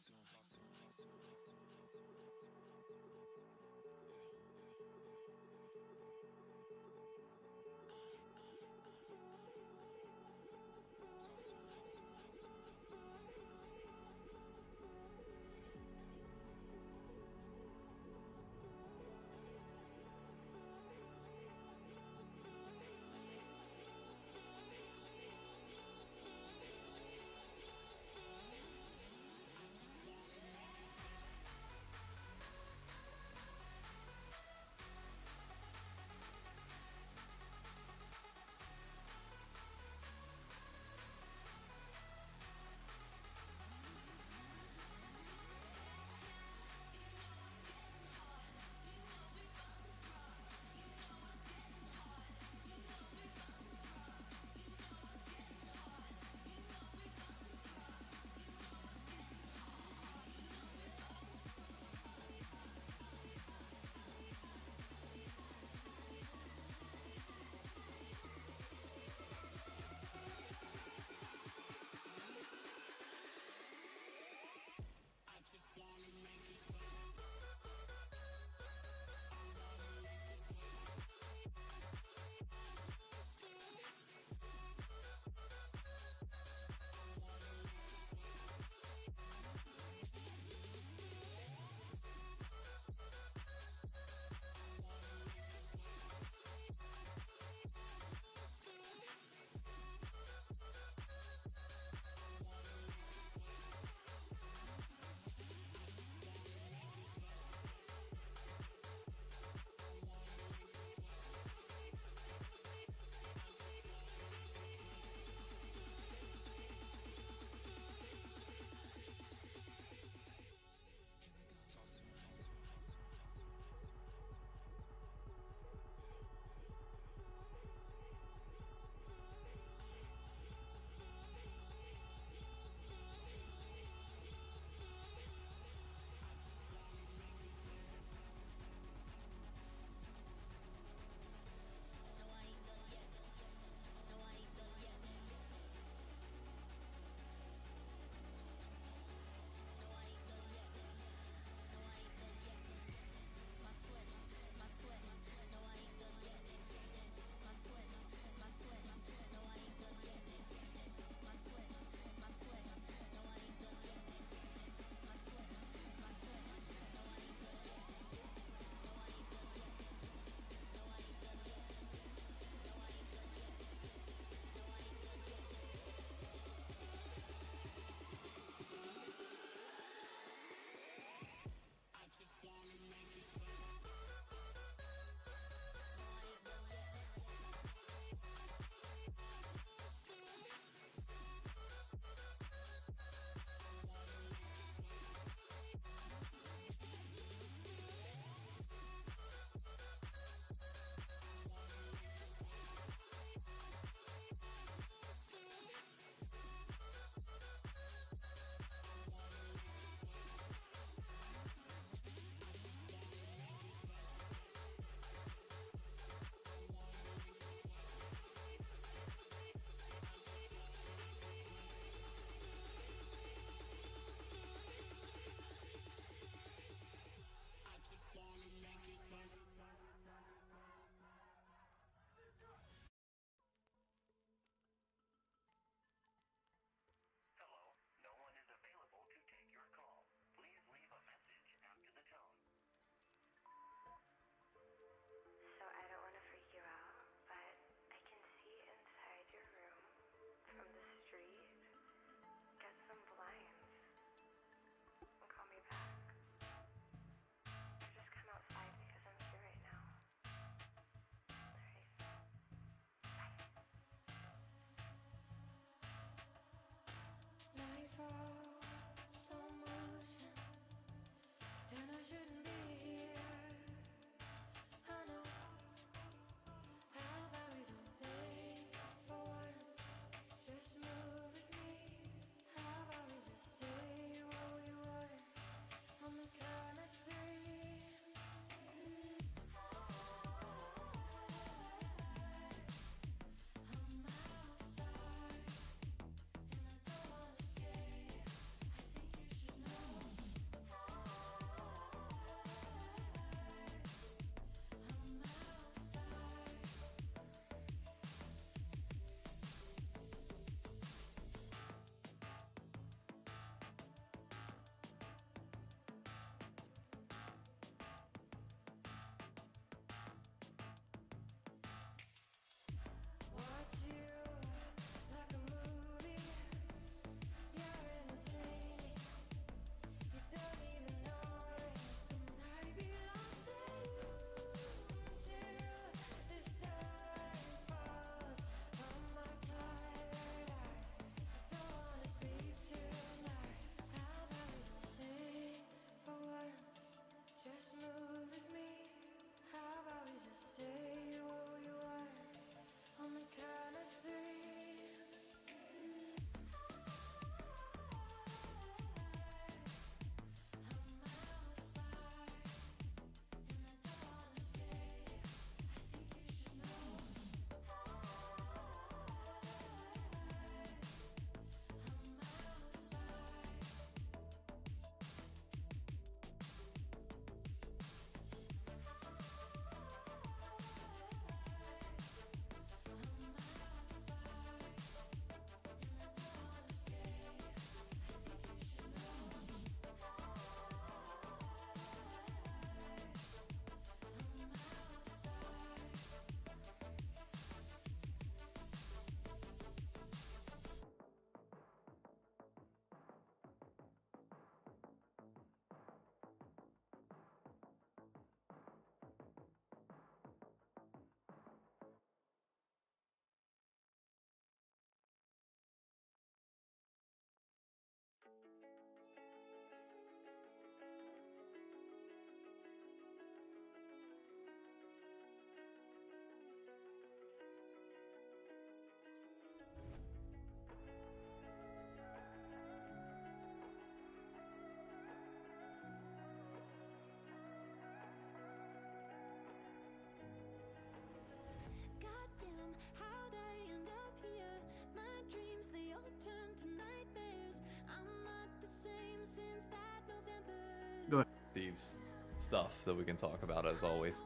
to him. Talk to these stuff that we can talk about as always.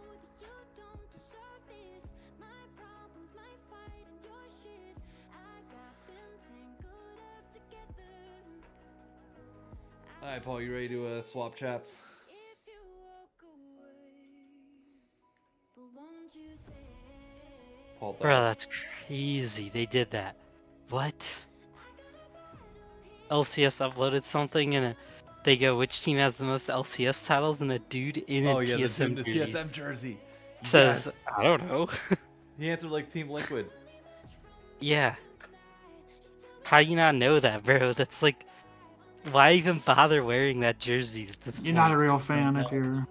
All right, Paul, you ready to swap chats? Paul Bro, died. that's crazy. They did that. What? LCS uploaded something and they go, which team has the most LCS titles? And a dude in a Oh yeah, the dude TSM in the jersey TSM jersey says, yes. I don't know. He answered like Team Liquid. Yeah. How you not know that, bro? That's like, why even bother wearing that jersey at this You're point? not a real fan if you're.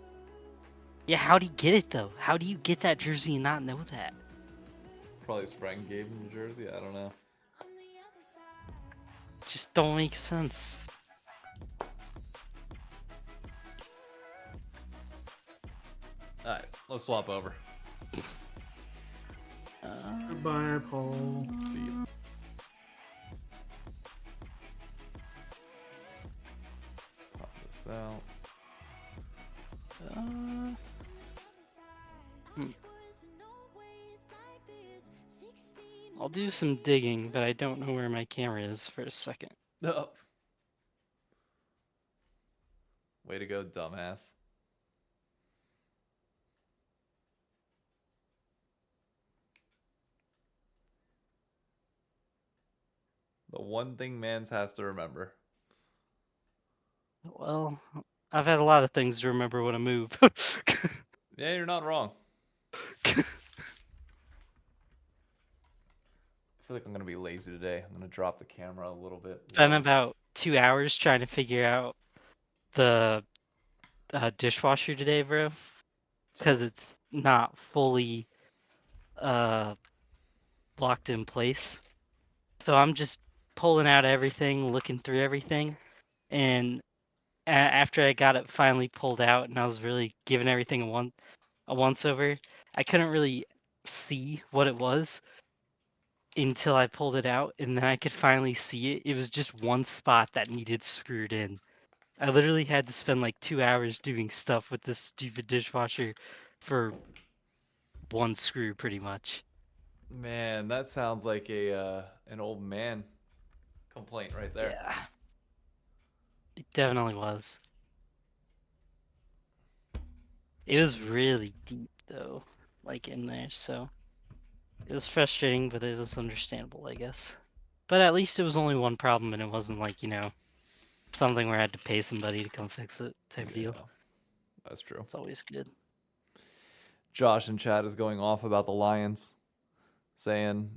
Yeah, how'd he get it though? How do you get that jersey and not know that? Probably his friend gave him the jersey. I don't know. Just don't make sense. All right, let's swap over. Goodbye, Paul. See you. Pop this out. I'll do some digging, but I don't know where my camera is for a second. No. Way to go, dumbass. The one thing Mans has to remember. Well, I've had a lot of things to remember when I move. Yeah, you're not wrong. I feel like I'm going to be lazy today. I'm going to drop the camera a little bit. Spent about 2 hours trying to figure out the dishwasher today, bro. Because it's not fully locked in place. So I'm just pulling out everything, looking through everything. And after I got it finally pulled out and I was really giving everything a once over, I couldn't really see what it was until I pulled it out, and then I could finally see it. It was just one spot that needed screwed in. I literally had to spend like 2 hours doing stuff with this stupid dishwasher for one screw, pretty much. Man, that sounds like a an old man complaint right there. Yeah, it definitely was. It was really deep though, like in there, so it was frustrating, but it was understandable, I guess. But at least it was only one problem, and it wasn't like, something where I had to pay somebody to come fix it type of deal. That's true. It's always good. Josh in chat is going off about the Lions, saying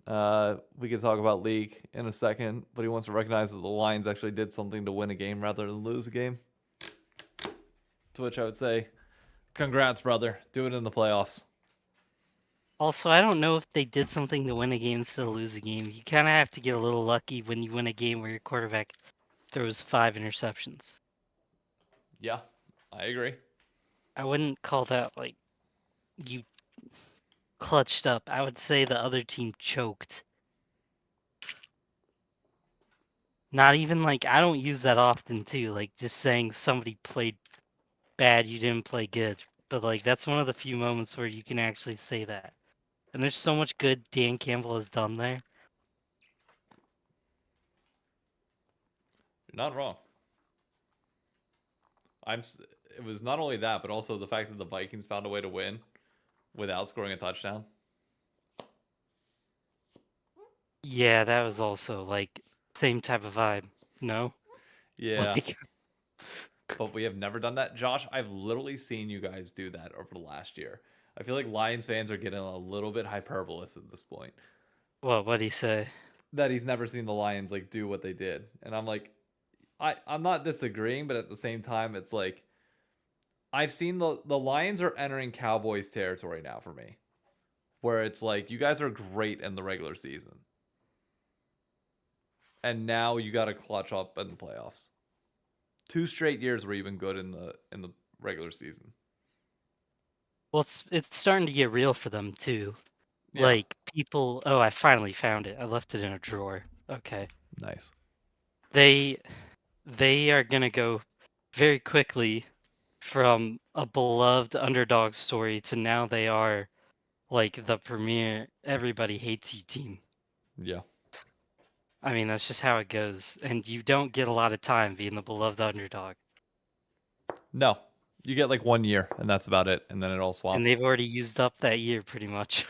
we could talk about League in a second, but he wants to recognize that the Lions actually did something to win a game rather than lose a game. To which I would say, congrats, brother. Do it in the playoffs. Also, I don't know if they did something to win a game instead of lose a game. You kind of have to get a little lucky when you win a game where your quarterback throws 5 interceptions. Yeah, I agree. I wouldn't call that like you clutched up. I would say the other team choked. Not even like, I don't use that often too, like just saying somebody played bad, you didn't play good. But like, that's one of the few moments where you can actually say that. And there's so much good Dan Campbell has done there. You're not wrong. It was not only that, but also the fact that the Vikings found a way to win without scoring a touchdown. Yeah, that was also like same type of vibe. No? Yeah. Like, But we have never done that. Josh, I've literally seen you guys do that over the last year. I feel like Lions fans are getting a little bit hyperbolous at this point. what'd he say? That he's never seen the Lions like do what they did. And I'm like, I'm not disagreeing, but at the same time, it's like I've seen the Lions are entering Cowboys territory now for me. Where it's like you guys are great in the regular season. And now you gotta clutch up in the playoffs. 2 straight years where you've been good in the regular season. Well, it's starting to get real for them too. Yeah. Like people, oh, I finally found it. I left it in a drawer. Okay. Nice. They are gonna go very quickly from a beloved underdog story to now they are like the premier everybody hates you team. Yeah. I mean, that's just how it goes. And you don't get a lot of time being the beloved underdog. No. You get like 1 year, and that's about it, and then it all And swaps. they've already used up that year pretty much.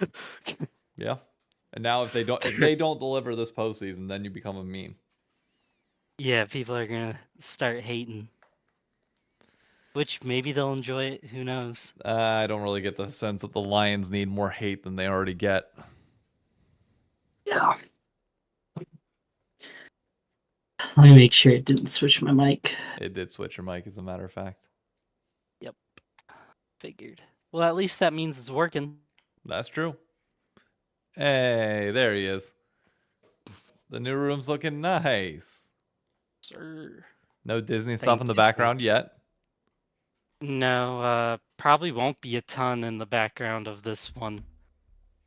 Yeah. And now if they don't deliver this postseason, then you become a meme. Yeah, people are gonna start hating. Which maybe they'll enjoy it, who knows? I don't really get the sense that the Lions need more hate than they already get. Yeah. Let me make sure it didn't switch my mic. It did switch your mic, as a matter of fact. Yep. Figured. Well, at least that means it's working. That's true. Hey, there he is. The new room's looking nice. Sir. No Disney stuff Thank in the you. background yet. No, probably won't be a ton in the background of this one.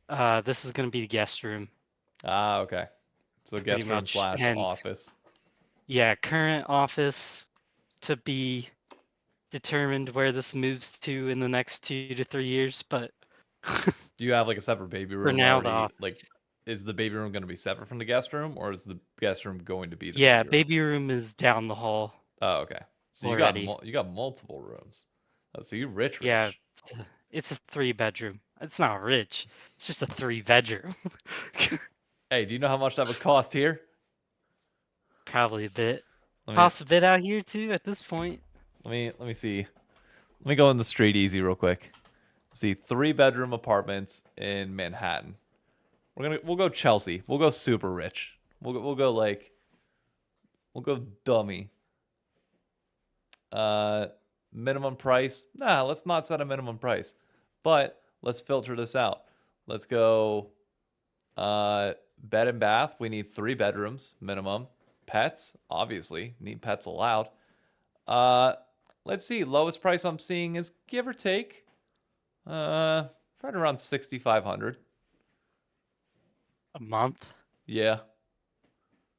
This is gonna be the guest room. Ah, okay. So Pretty guest room much, slash and office. yeah, current office to be determined where this moves to in the next 2 to 3 years, but Do you have like a separate baby for room now, the already? office. Like, is the baby room going to be separate from the guest room, or is the guest room going to be the Yeah, baby room? baby room is down the hall. Oh, okay. So already. you got multiple rooms. Oh, so you rich. Yeah, it's a 3-bedroom. It's not rich. It's just a 3-bedroom. Hey, do you know how much that would cost here? Probably a bit. Let me Costs a bit out here too at this point. let me see. Let me go in the street easy real quick. See, 3-bedroom apartments in Manhattan. We'll go Chelsea. We'll go super rich. We'll go dummy. Minimum price. Nah, let's not set a minimum price. But let's filter this out. Let's go bed and bath. We need 3 bedrooms minimum. Pets, obviously, need pets allowed. Let's see. Lowest price I'm seeing is give or take right around 6,500. A month? Yeah.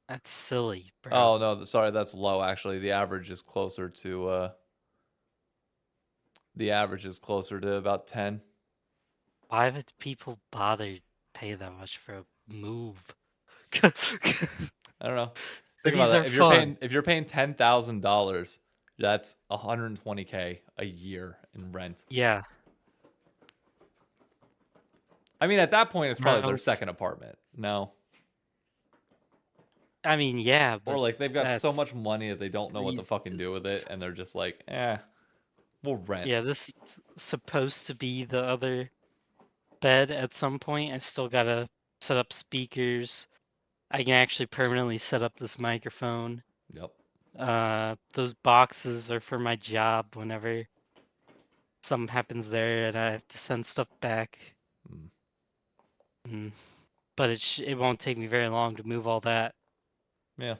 That's silly, bro. Oh no, sorry, that's low actually. The average is closer to about 10. Why would people bother pay that much for a move? I don't know. Think about Cities that. are fun. If you're paying $10,000, that's 120K a year in rent. Yeah. I mean, at that point, it's probably their House. second apartment. No, I mean, yeah, but or like they've got so that's much money that they don't know what to reasons. fucking do with it, and they're just like, we'll rent. Yeah, this is supposed to be the other bed at some point. I still gotta set up speakers. I can actually permanently set up this microphone. Yep. Those boxes are for my job whenever something happens there and I have to send stuff back. But it won't take me very long to move all that. Yeah.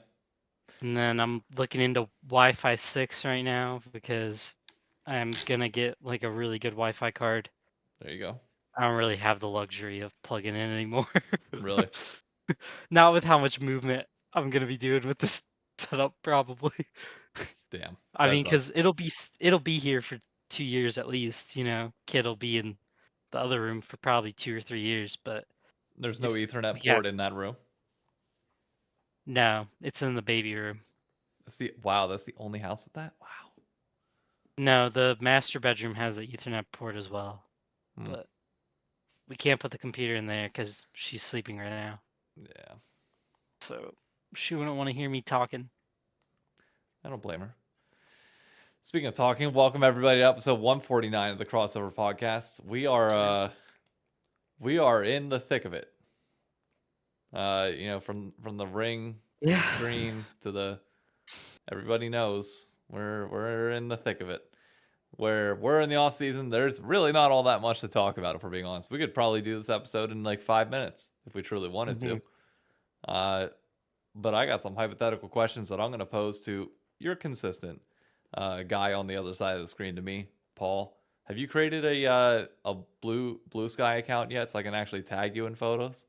And then I'm looking into Wi-Fi 6 right now because I'm gonna get like a really good Wi-Fi card. There you go. I don't really have the luxury of plugging in anymore. Really? Not with how much movement I'm gonna be doing with this setup, probably. Damn. I that mean, because sucks. it'll be here for 2 years at least. You know, kid will be in the other room for probably 2 or 3 years. But There's no Ethernet we port have- in that room. no, it's in the baby room. That's the only house with that. Wow. No, the master bedroom has an Ethernet port as well, Hmm. but we can't put the computer in there because she's sleeping right now. Yeah. So she wouldn't want to hear me talking. I don't blame her. Speaking of talking, welcome everybody to episode 149 of the Crossover Podcast. We are in the thick of it. From the ring to the stream to the everybody knows we're in the thick of it. Where we're in the off season, there's really not all that much to talk about if we're being honest. We could probably do this episode in like 5 minutes if we truly wanted to. But I got some hypothetical questions that I'm going to pose to your consistent guy on the other side of the screen to me, Paul. Have you created a blue sky account yet so I can actually tag you in photos?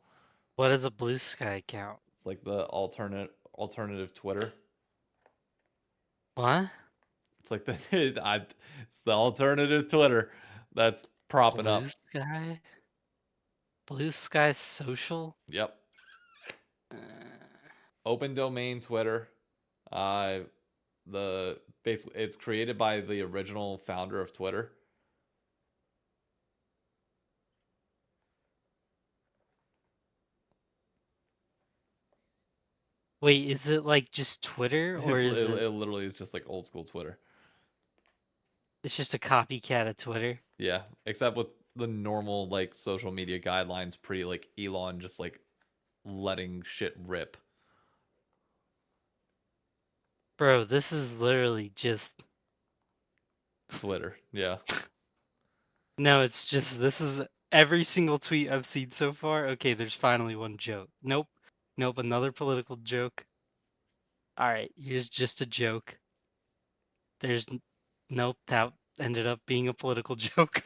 What is a blue sky account? It's like the alternative Twitter. What? It's like it's the alternative Twitter that's propping up. Blue Sky Social. Yep. Uh, Open domain Twitter. Basically it's created by the original founder of Twitter. Wait, is it like just Twitter, or is it it? literally is just like old school Twitter. It's just a copycat of Twitter. Yeah, except with the normal like social media guidelines pre like Elon just like letting shit rip. Bro, this is literally just Twitter. Yeah. no, it's just this is every single tweet I've seen so far. Okay, there's finally one joke. Nope. Nope, another political joke. Alright, here's just a joke. Nope, that ended up being a political joke.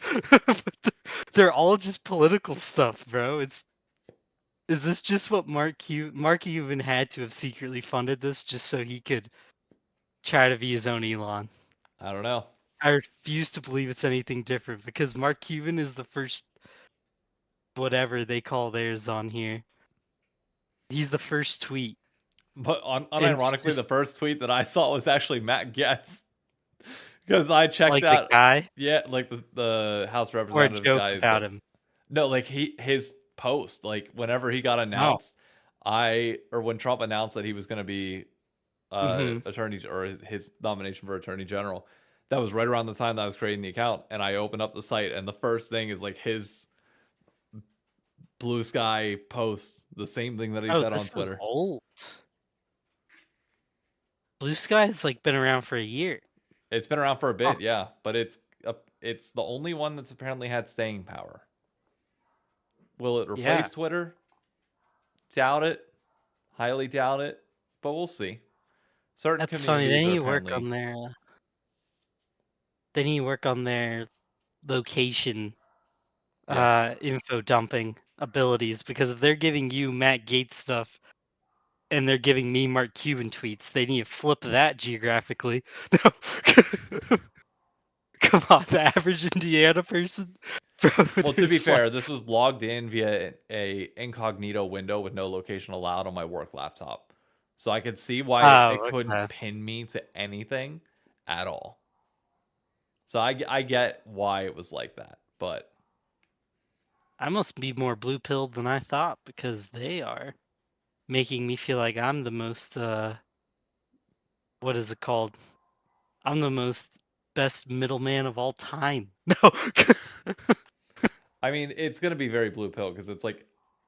They're all just political stuff, bro. Is this just what Mark Cuban had to have secretly funded this just so he could try to be his own Elon? I don't know. I refuse to believe it's anything different because Mark Cuban is the first whatever they call theirs on here. He's the first tweet. But It's unironically, just the first tweet that I saw was actually Matt Getz. Because I checked like out, the guy yeah, like the House of or a Representatives joke guy. about him. No, like his post, like whenever he got Oh. announced, when Trump announced that he was going to be attorney or his nomination for attorney general, that was right around the time that I was creating the account, and I opened up the site, and the first thing is like his Blue Sky post, the same thing that he said on This is Twitter. old. Blue Sky has like been around for a year. It's been around for a bit, Oh. yeah, but it's the only one that's apparently had staying power. Will it replace Twitter? Doubt it. Highly doubt it. But we'll see. Certain That's funny. communities They are need to work apparently on their. They need to work on their location, info dumping abilities, because if they're giving you Matt Gates stuff and they're giving me Mark Cuban tweets, they need to flip that geographically. No. Come on, the average Indiana person. Bro, Well, to be there's fair, this was logged in via a incognito window with no location allowed on my work laptop. So I could see why it Oh, couldn't okay. pin me to anything at all. So I get why it was like that, but I must be more blue pilled than I thought because they are making me feel like I'm the most what is it called? I'm the most best middleman of all time. No. I mean, it's going to be very blue pill because it's like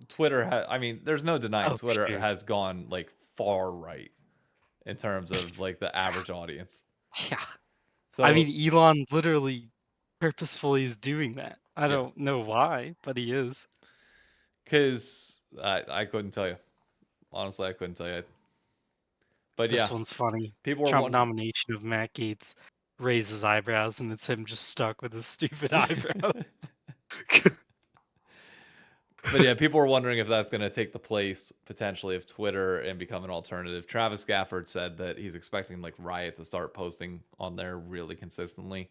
Twitter I mean, there's no denying Oh, Twitter sure. has gone like far right in terms of like the average audience. Yeah. So I mean, Elon literally purposefully is doing that. I Yeah. don't know why, but he is. because I couldn't tell you. Honestly, I couldn't tell you. But This yeah, one's funny. people are Trump wondering. nomination of Matt Gaetz raises eyebrows, and it's him just stuck with his stupid eyebrows. But yeah, people are wondering if that's going to take the place potentially of Twitter and become an alternative. Travis Gafford said that he's expecting like Riot to start posting on there really consistently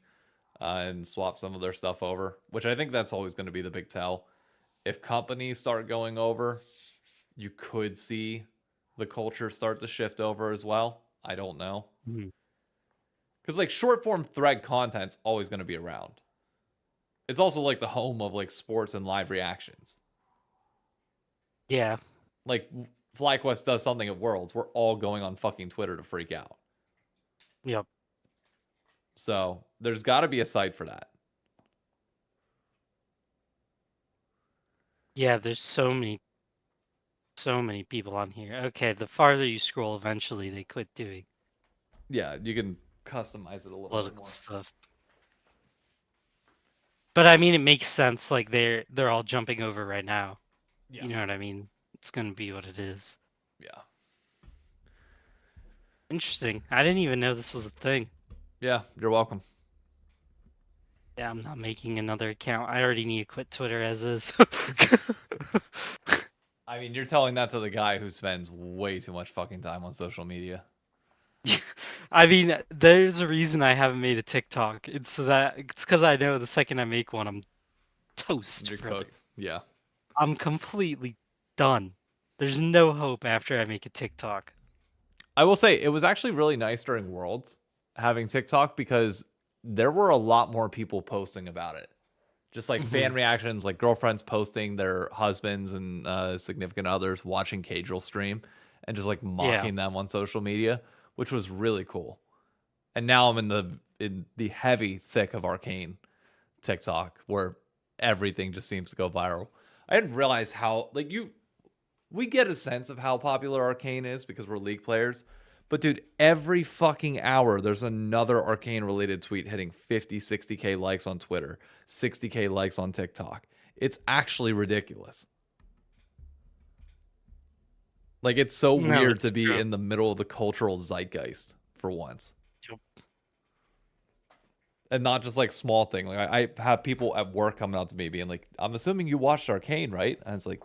and swap some of their stuff over, which I think that's always going to be the big tell. If companies start going over, you could see the culture start to shift over as well. I don't know. Mhm. Because like short form thread content's always going to be around. It's also like the home of like sports and live reactions. Yeah. Like FlyQuest does something at Worlds, we're all going on fucking Twitter to freak out. Yep. So there's got to be a site for that. Yeah, there's so many people on here. Okay, the farther you scroll, eventually they quit doing Yeah, you can customize it a little bit political more. stuff. But I mean, it makes sense. Like they're all jumping over right now. Yeah. You know what I mean? It's gonna be what it is. Yeah. Interesting. I didn't even know this was a thing. Yeah, you're welcome. Yeah, I'm not making another account. I already need to quit Twitter as is. I mean, you're telling that to the guy who spends way too much fucking time on social media. I mean, there's a reason I haven't made a TikTok. It's because I know the second I make one, I'm toast, You're brother. cooked. Yeah. I'm completely done. There's no hope after I make a TikTok. I will say it was actually really nice during Worlds having TikTok because there were a lot more people posting about it. Just like fan reactions, like girlfriends posting their husbands and significant others watching Cadriel stream and just like Yeah. mocking them on social media, which was really cool. And now I'm in the heavy thick of Arcane TikTok where everything just seems to go viral. I didn't realize how we get a sense of how popular Arcane is because we're League players. But dude, every fucking hour there's another Arcane related tweet hitting 50, 60k likes on Twitter, 60k likes on TikTok. It's actually ridiculous. Like it's so No, weird it's to be true. in the middle of the cultural zeitgeist for once. Yep. And not just like small thing. Like I have people at work coming out to me being like, "I'm assuming you watched Arcane, right?" And it's like,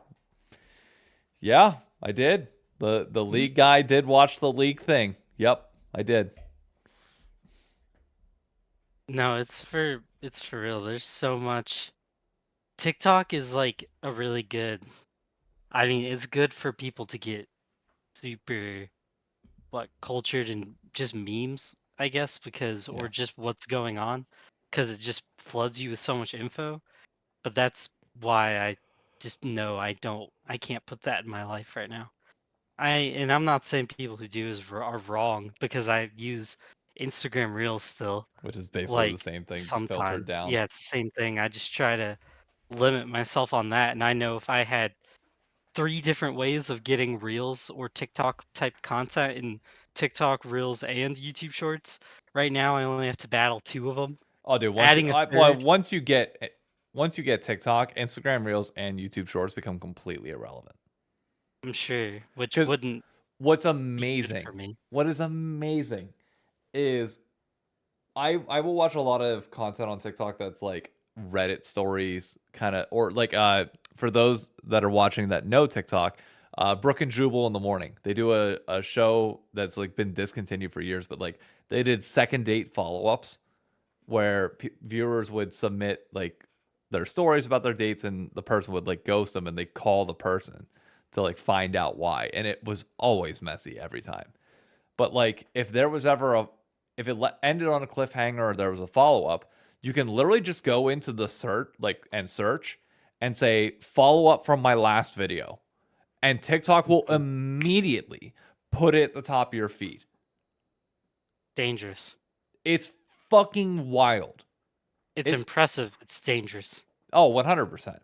"Yeah, I did. The league guy did watch the league thing. Yep, I did." No, it's for real. There's so much. TikTok is like a really good. I mean, it's good for people to get super cultured and just memes, I guess, because or Yeah. just what's going on, because it just floods you with so much info. But that's why I just know I can't put that in my life right now. And I'm not saying people who do are wrong because I use Instagram Reels still. Which is basically the Like same thing, just filtered sometimes, down. yeah, it's the same thing. I just try to limit myself on that, and I know if I had 3 different ways of getting Reels or TikTok type content in TikTok, Reels, and YouTube Shorts, right now I only have to battle 2 of them. Oh, dude, Adding a third, once you get TikTok, Instagram Reels, and YouTube Shorts become completely irrelevant. I'm sure, which Because wouldn't what's be good amazing, for me. what is amazing, is I will watch a lot of content on TikTok that's like Reddit stories, kind of, or like for those that are watching that know TikTok, Brooke and Jubal in the morning. They do a show that's like been discontinued for years, but like they did second date follow ups where viewers would submit like their stories about their dates and the person would like ghost them and they call the person to like find out why, and it was always messy every time. But like if there was ever a if it ended on a cliffhanger or there was a follow up, you can literally just go into the search and search and say follow up from my last video, and TikTok will immediately put it at the top of your feed. Dangerous. It's fucking wild. It's impressive. It's dangerous. Oh, 100%.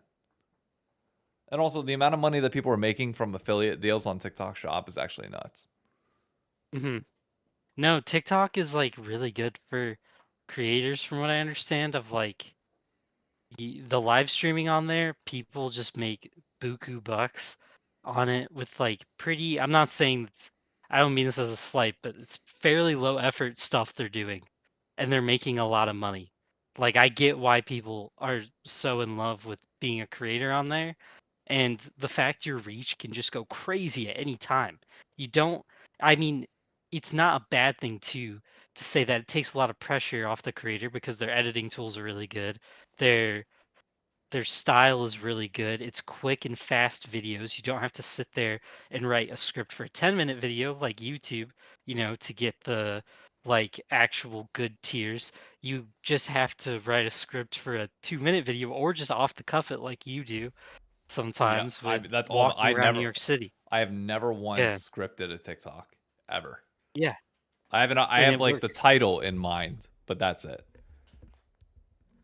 And also the amount of money that people are making from affiliate deals on TikTok Shop is actually nuts. No, TikTok is like really good for creators, from what I understand. Of like the live streaming on there, people just make buku bucks on it with like pretty. I'm not saying I don't mean this as a slight, but it's fairly low effort stuff they're doing, and they're making a lot of money. Like I get why people are so in love with being a creator on there, and the fact your reach can just go crazy at any time. You don't. I mean, it's not a bad thing to say that it takes a lot of pressure off the creator because their editing tools are really good. Their their style is really good. It's quick and fast videos. You don't have to sit there and write a script for a 10-minute video like YouTube, to get the like actual good tiers. You just have to write a script for a 2-minute video or just off the cuff it like you do Yeah, sometimes with that's all. walking around New York City. I have never Yeah. once scripted a TikTok ever. Yeah. I And have it like the works. title in mind, but that's it.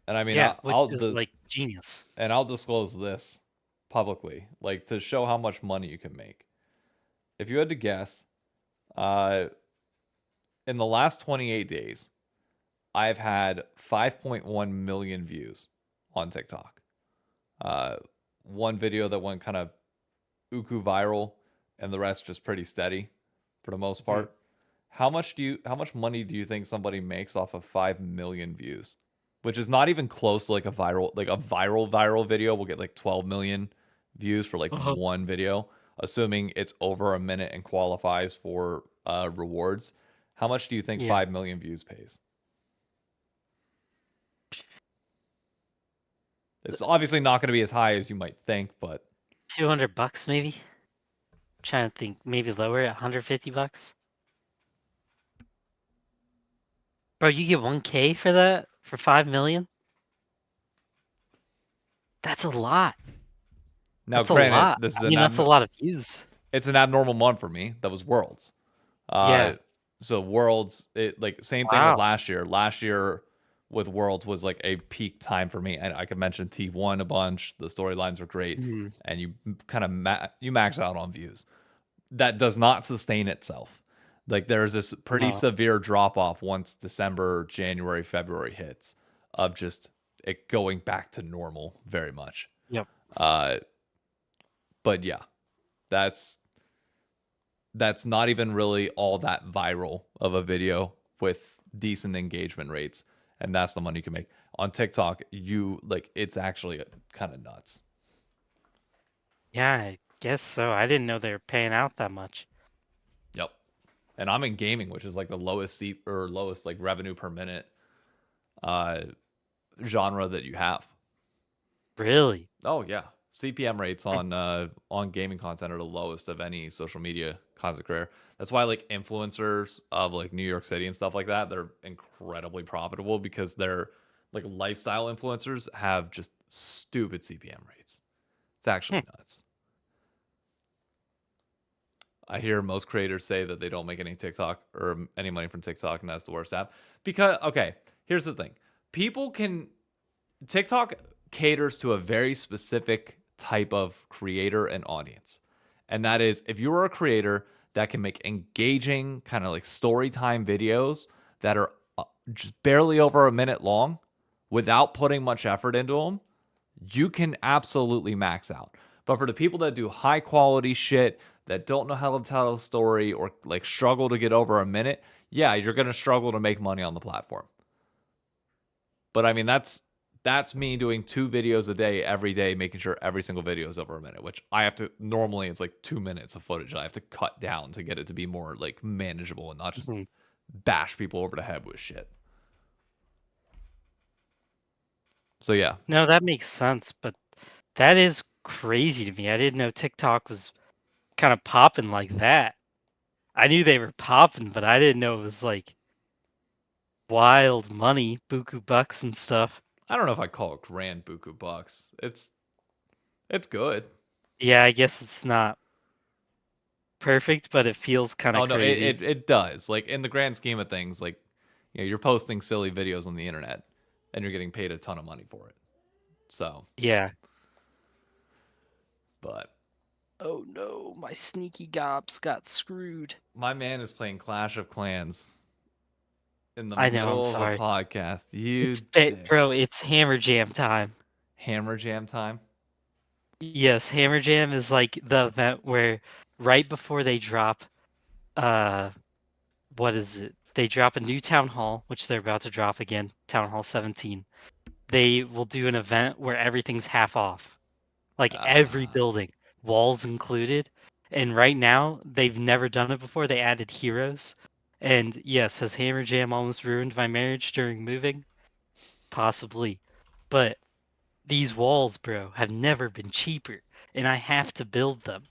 And I mean, Yeah, which is like genius. and I'll disclose this publicly, like to show how much money you can make. If you had to guess, uh, in the last 28 days, I've had 5.1 million views on TikTok. One video that went kind of uku viral, and the rest just pretty steady for the most part. How much money do you think somebody makes off of 5 million views? Which is not even close to like a viral video will get like 12 million views for like one video, assuming it's over a minute and qualifies for rewards. How much do you think Yeah. 5 million views pays? It's obviously not going to be as high as you might think, but $200 maybe. Trying to think, maybe lower at $150. Bro, you get 1K for that for 5 million? That's a lot. now That's a granted, lot. this is I mean, that's a lot of views. it's an abnormal month for me. That was Worlds. Yeah. So Worlds, like same thing with Wow. last year. Last year with Worlds was like a peak time for me, and I could mention T1 a bunch. The storylines are great, Mhm. and you kind of you max out on views. That does not sustain itself. Like there's this pretty No. severe drop off once December, January, February hits of just it going back to normal very much. Yep. But yeah, that's not even really all that viral of a video with decent engagement rates, and that's the money you can make on TikTok. It's actually kind of nuts. Yeah, I guess so. I didn't know they were paying out that much. Yep. And I'm in gaming, which is like the lowest lowest like revenue per minute genre that you have. Really? Oh yeah, CPM rates on gaming content are the lowest of any social media content creator. That's why like influencers of like New York City and stuff like that, they're incredibly profitable because they're like lifestyle influencers have just stupid CPM rates. It's actually nuts. I hear most creators say that they don't make any TikTok or any money from TikTok, and that's the worst app. Because okay, here's the thing: TikTok caters to a very specific type of creator and audience. And that is if you are a creator that can make engaging kind of like story time videos that are just barely over a minute long without putting much effort into them, you can absolutely max out. But for the people that do high quality shit that don't know how to tell a story or like struggle to get over a minute, yeah, you're going to struggle to make money on the platform. But I mean, that's me doing 2 videos a day every day, making sure every single video is over a minute, which I have to normally it's like 2 minutes of footage I have to cut down to get it to be more like manageable and not just bash people over the head with shit. So yeah. No, that makes sense, but that is crazy to me. I didn't know TikTok was kind of popping like that. I knew they were popping, but I didn't know it was like wild money, buku bucks and stuff. I don't know if I call it grand buku bucks. It's good. Yeah, I guess it's not perfect, but it feels kind of Oh no, crazy. it does. Like in the grand scheme of things, like you're posting silly videos on the internet and you're getting paid a ton of money for it. So Yeah. but Oh no, my sneaky gobs got screwed. my man is playing Clash of Clans in the I know, I'm middle of sorry. a podcast. You Bro, it's Hammer Jam time. Hammer Jam time. Yes, Hammer Jam is like the event where right before they drop what is it? They drop a new town hall, which they're about to drop again, Town Hall 17. They will do an event where everything's half off. Like every building, walls included. And right now, they've never done it before. They added heroes. And yes, has Hammer Jam almost ruined my marriage during moving? Possibly. But these walls, bro, have never been cheaper. And I have to build them.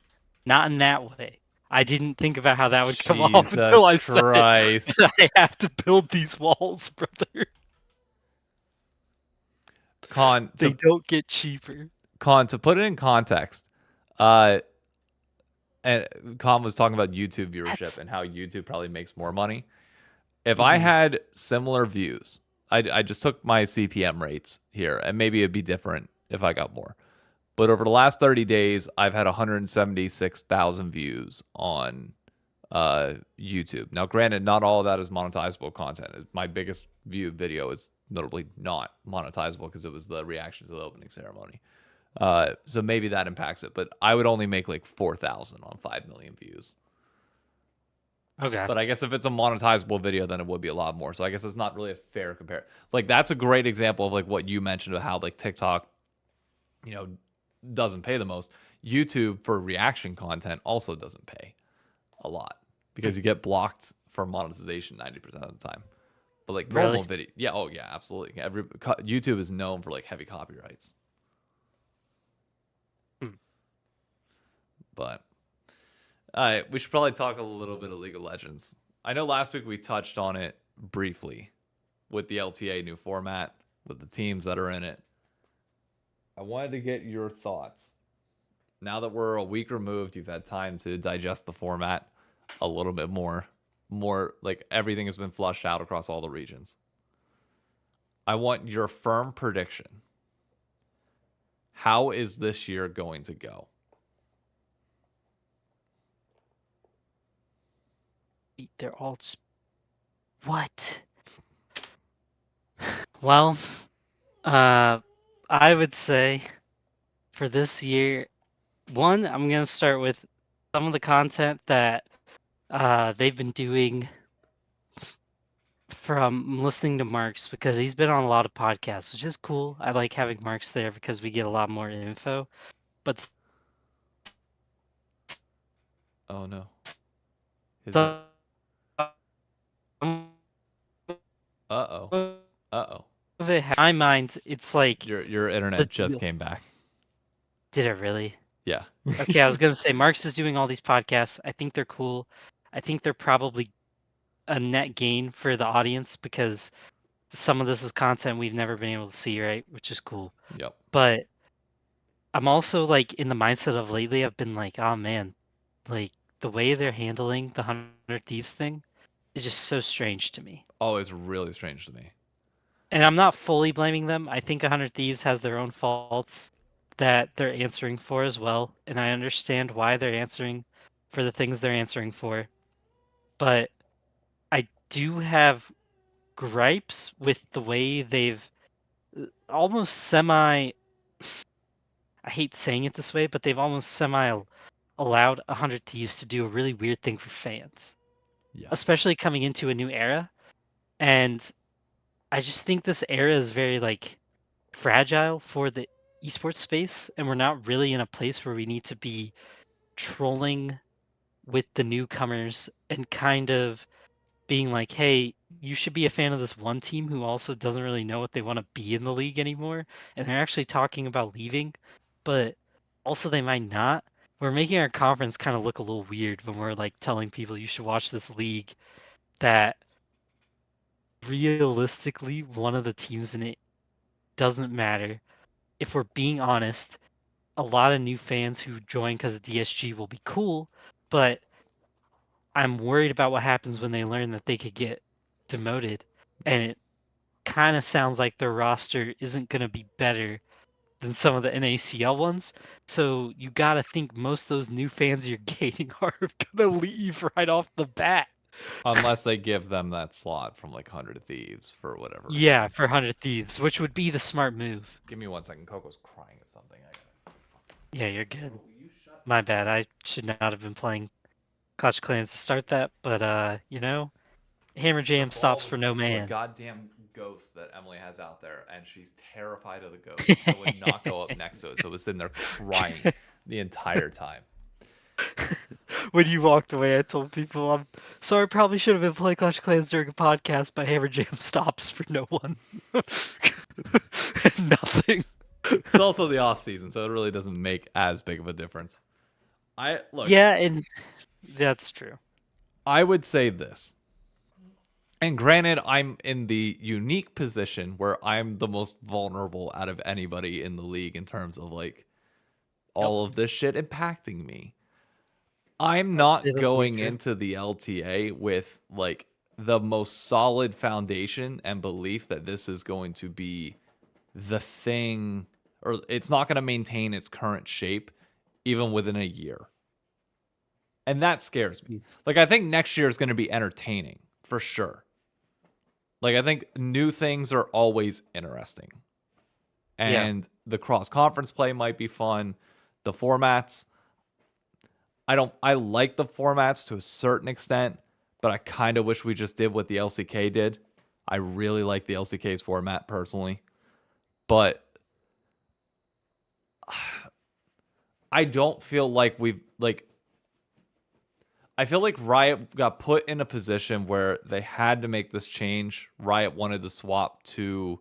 Not in that way. I didn't think about how that would come off until I said it. And I have to build these walls, brother. They don't get cheaper. To put it in context, and Con was talking about YouTube viewership and how YouTube probably makes more money. If I had similar views, I just took my CPM rates here, and maybe it'd be different if I got more. But over the last 30 days, I've had 176,000 views on YouTube. Now, granted, not all of that is monetizable content. My biggest viewed video is notably not monetizable because it was the reaction to the opening ceremony. So maybe that impacts it. But I would only make like 4,000 on 5 million views. Okay. But I guess if it's a monetizable video, then it would be a lot more. So I guess it's not really a fair compare. Like that's a great example of like what you mentioned of how like TikTok, doesn't pay the most. YouTube for reaction content also doesn't pay a lot because you get blocked for monetization 90% of the time. But like Really? normal video, yeah, oh yeah, absolutely. YouTube is known for like heavy copyrights. Hmm. But all right, we should probably talk a little bit of League of Legends. I know last week we touched on it briefly with the LTA new format, with the teams that are in it. I wanted to get your thoughts. Now that we're a week removed, you've had time to digest the format a little bit more. More like everything has been flushed out across all the regions. I want your firm prediction. How is this year going to go? They're all what? Well, I would say for this year, one, I'm gonna start with some of the content that they've been doing from listening to Marks, because he's been on a lot of podcasts, which is cool. I like having Marks there because we get a lot more info. But Oh no. Is it? some Uh-oh. Uh-oh. of it, in my mind, it's like Your internet just came back. Did it really? Yeah. Okay, I was gonna say Marks is doing all these podcasts. I think they're cool. I think they're probably a net gain for the audience because some of this is content we've never been able to see, right? Which is cool. Yep. But I'm also like in the mindset of lately, I've been like, oh man, like the way they're handling the 100 Thieves thing is just so strange to me. Oh, it's really strange to me. And I'm not fully blaming them. I think 100 Thieves has their own faults that they're answering for as well. And I understand why they're answering for the things they're answering for. But I do have gripes with the way they've almost semi. I hate saying it this way, but they've almost semi allowed 100 Thieves to do a really weird thing for fans, Yeah. especially coming into a new era. And I just think this era is very like fragile for the esports space, and we're not really in a place where we need to be trolling with the newcomers and kind of being like, hey, you should be a fan of this one team who also doesn't really know what they want to be in the league anymore, and they're actually talking about leaving, but also they might not. We're making our conference kind of look a little weird when we're like telling people you should watch this league that realistically one of the teams in it doesn't matter. If we're being honest, a lot of new fans who join because of DSG will be cool, but I'm worried about what happens when they learn that they could get demoted, and it kind of sounds like their roster isn't going to be better than some of the NACL ones. So you got to think most of those new fans you're gaining are going to leave right off the bat. Unless they give them that slot from like 100 Thieves for whatever reason. Yeah, for 100 Thieves, which would be the smart move. Give me 1 second. Coco's crying at something. Yeah, you're good. My bad. I should not have been playing Clash of Clans to start that, but you know, Hammer Jam stops for no A man. goddamn ghost that Emily has out there, and she's terrified of the ghost. I would not go up next to it, so it was sitting there crying the entire time. When you walked away, I told people, I'm sorry, probably should have been playing Clash of Clans during a podcast, but Hammer Jam stops for no one. Nothing. It's also the off season, so it really doesn't make as big of a difference. Yeah, and that's true. I would say this. And granted, I'm in the unique position where I'm the most vulnerable out of anybody in the league in terms of like all of this shit impacting me. I'm not going into the LTA with like the most solid foundation and belief that this is going to be the thing, or it's not going to maintain its current shape even within a year. And that scares me. Like, I think next year is going to be entertaining for sure. Like, I think new things are always interesting. And the cross-conference play might be fun. The formats, I like the formats to a certain extent, but I kind of wish we just did what the LCK did. I really like the LCK's format personally. But I don't feel like I feel like Riot got put in a position where they had to make this change. Riot wanted to swap to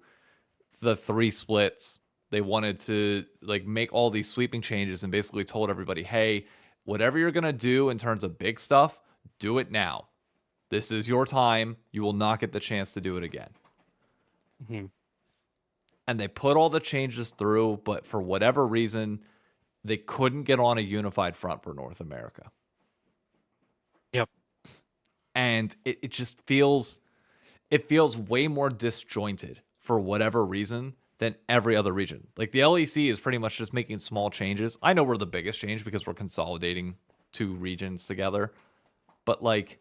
the 3 splits. They wanted to like make all these sweeping changes and basically told everybody, "Hey, whatever you're going to do in terms of big stuff, do it now. This is your time. You will not get the chance to do it again." Mm-hmm. And they put all the changes through, but for whatever reason, they couldn't get on a unified front for North America. Yep. And it just feels way more disjointed for whatever reason than every other region. Like the LEC is pretty much just making small changes. I know we're the biggest change because we're consolidating 2 regions together, but like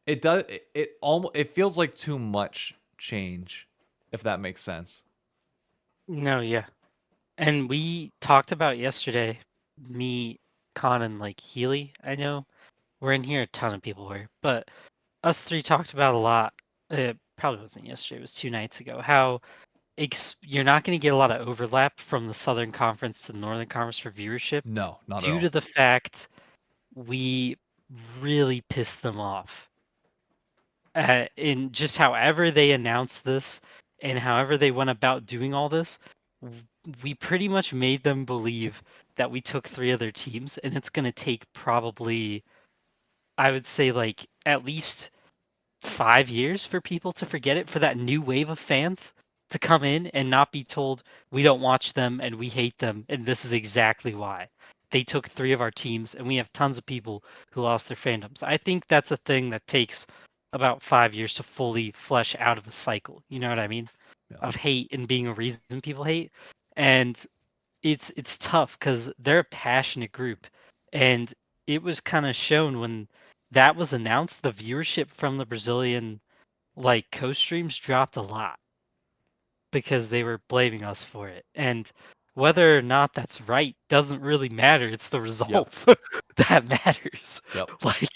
it feels like too much change, if that makes sense. No, yeah. And we talked about yesterday, me, Con, and like Healy, I know. We're in here, a ton of people were. But us 3 talked about a lot. It probably wasn't yesterday, it was 2 nights ago. How you're not going to get a lot of overlap from the Southern Conference to the Northern Conference for viewership No, not at due all. to the fact we really pissed them off. In just however they announced this and however they went about doing all this, we pretty much made them believe that we took 3 other teams, and it's going to take probably, I would say, like at least 5 years for people to forget it, for that new wave of fans to come in and not be told we don't watch them and we hate them, and this is exactly why. They took 3 of our teams, and we have tons of people who lost their fandoms. I think that's a thing that takes about 5 years to fully flesh out of a cycle. You know what I mean? Yeah. Of hate and being a reason people hate. And it's tough because they're a passionate group, and it was kind of shown when that was announced. The viewership from the Brazilian like co-streams dropped a lot because they were blaming us for it, and whether or not that's right doesn't really matter. It's the result that matters. Yep. Like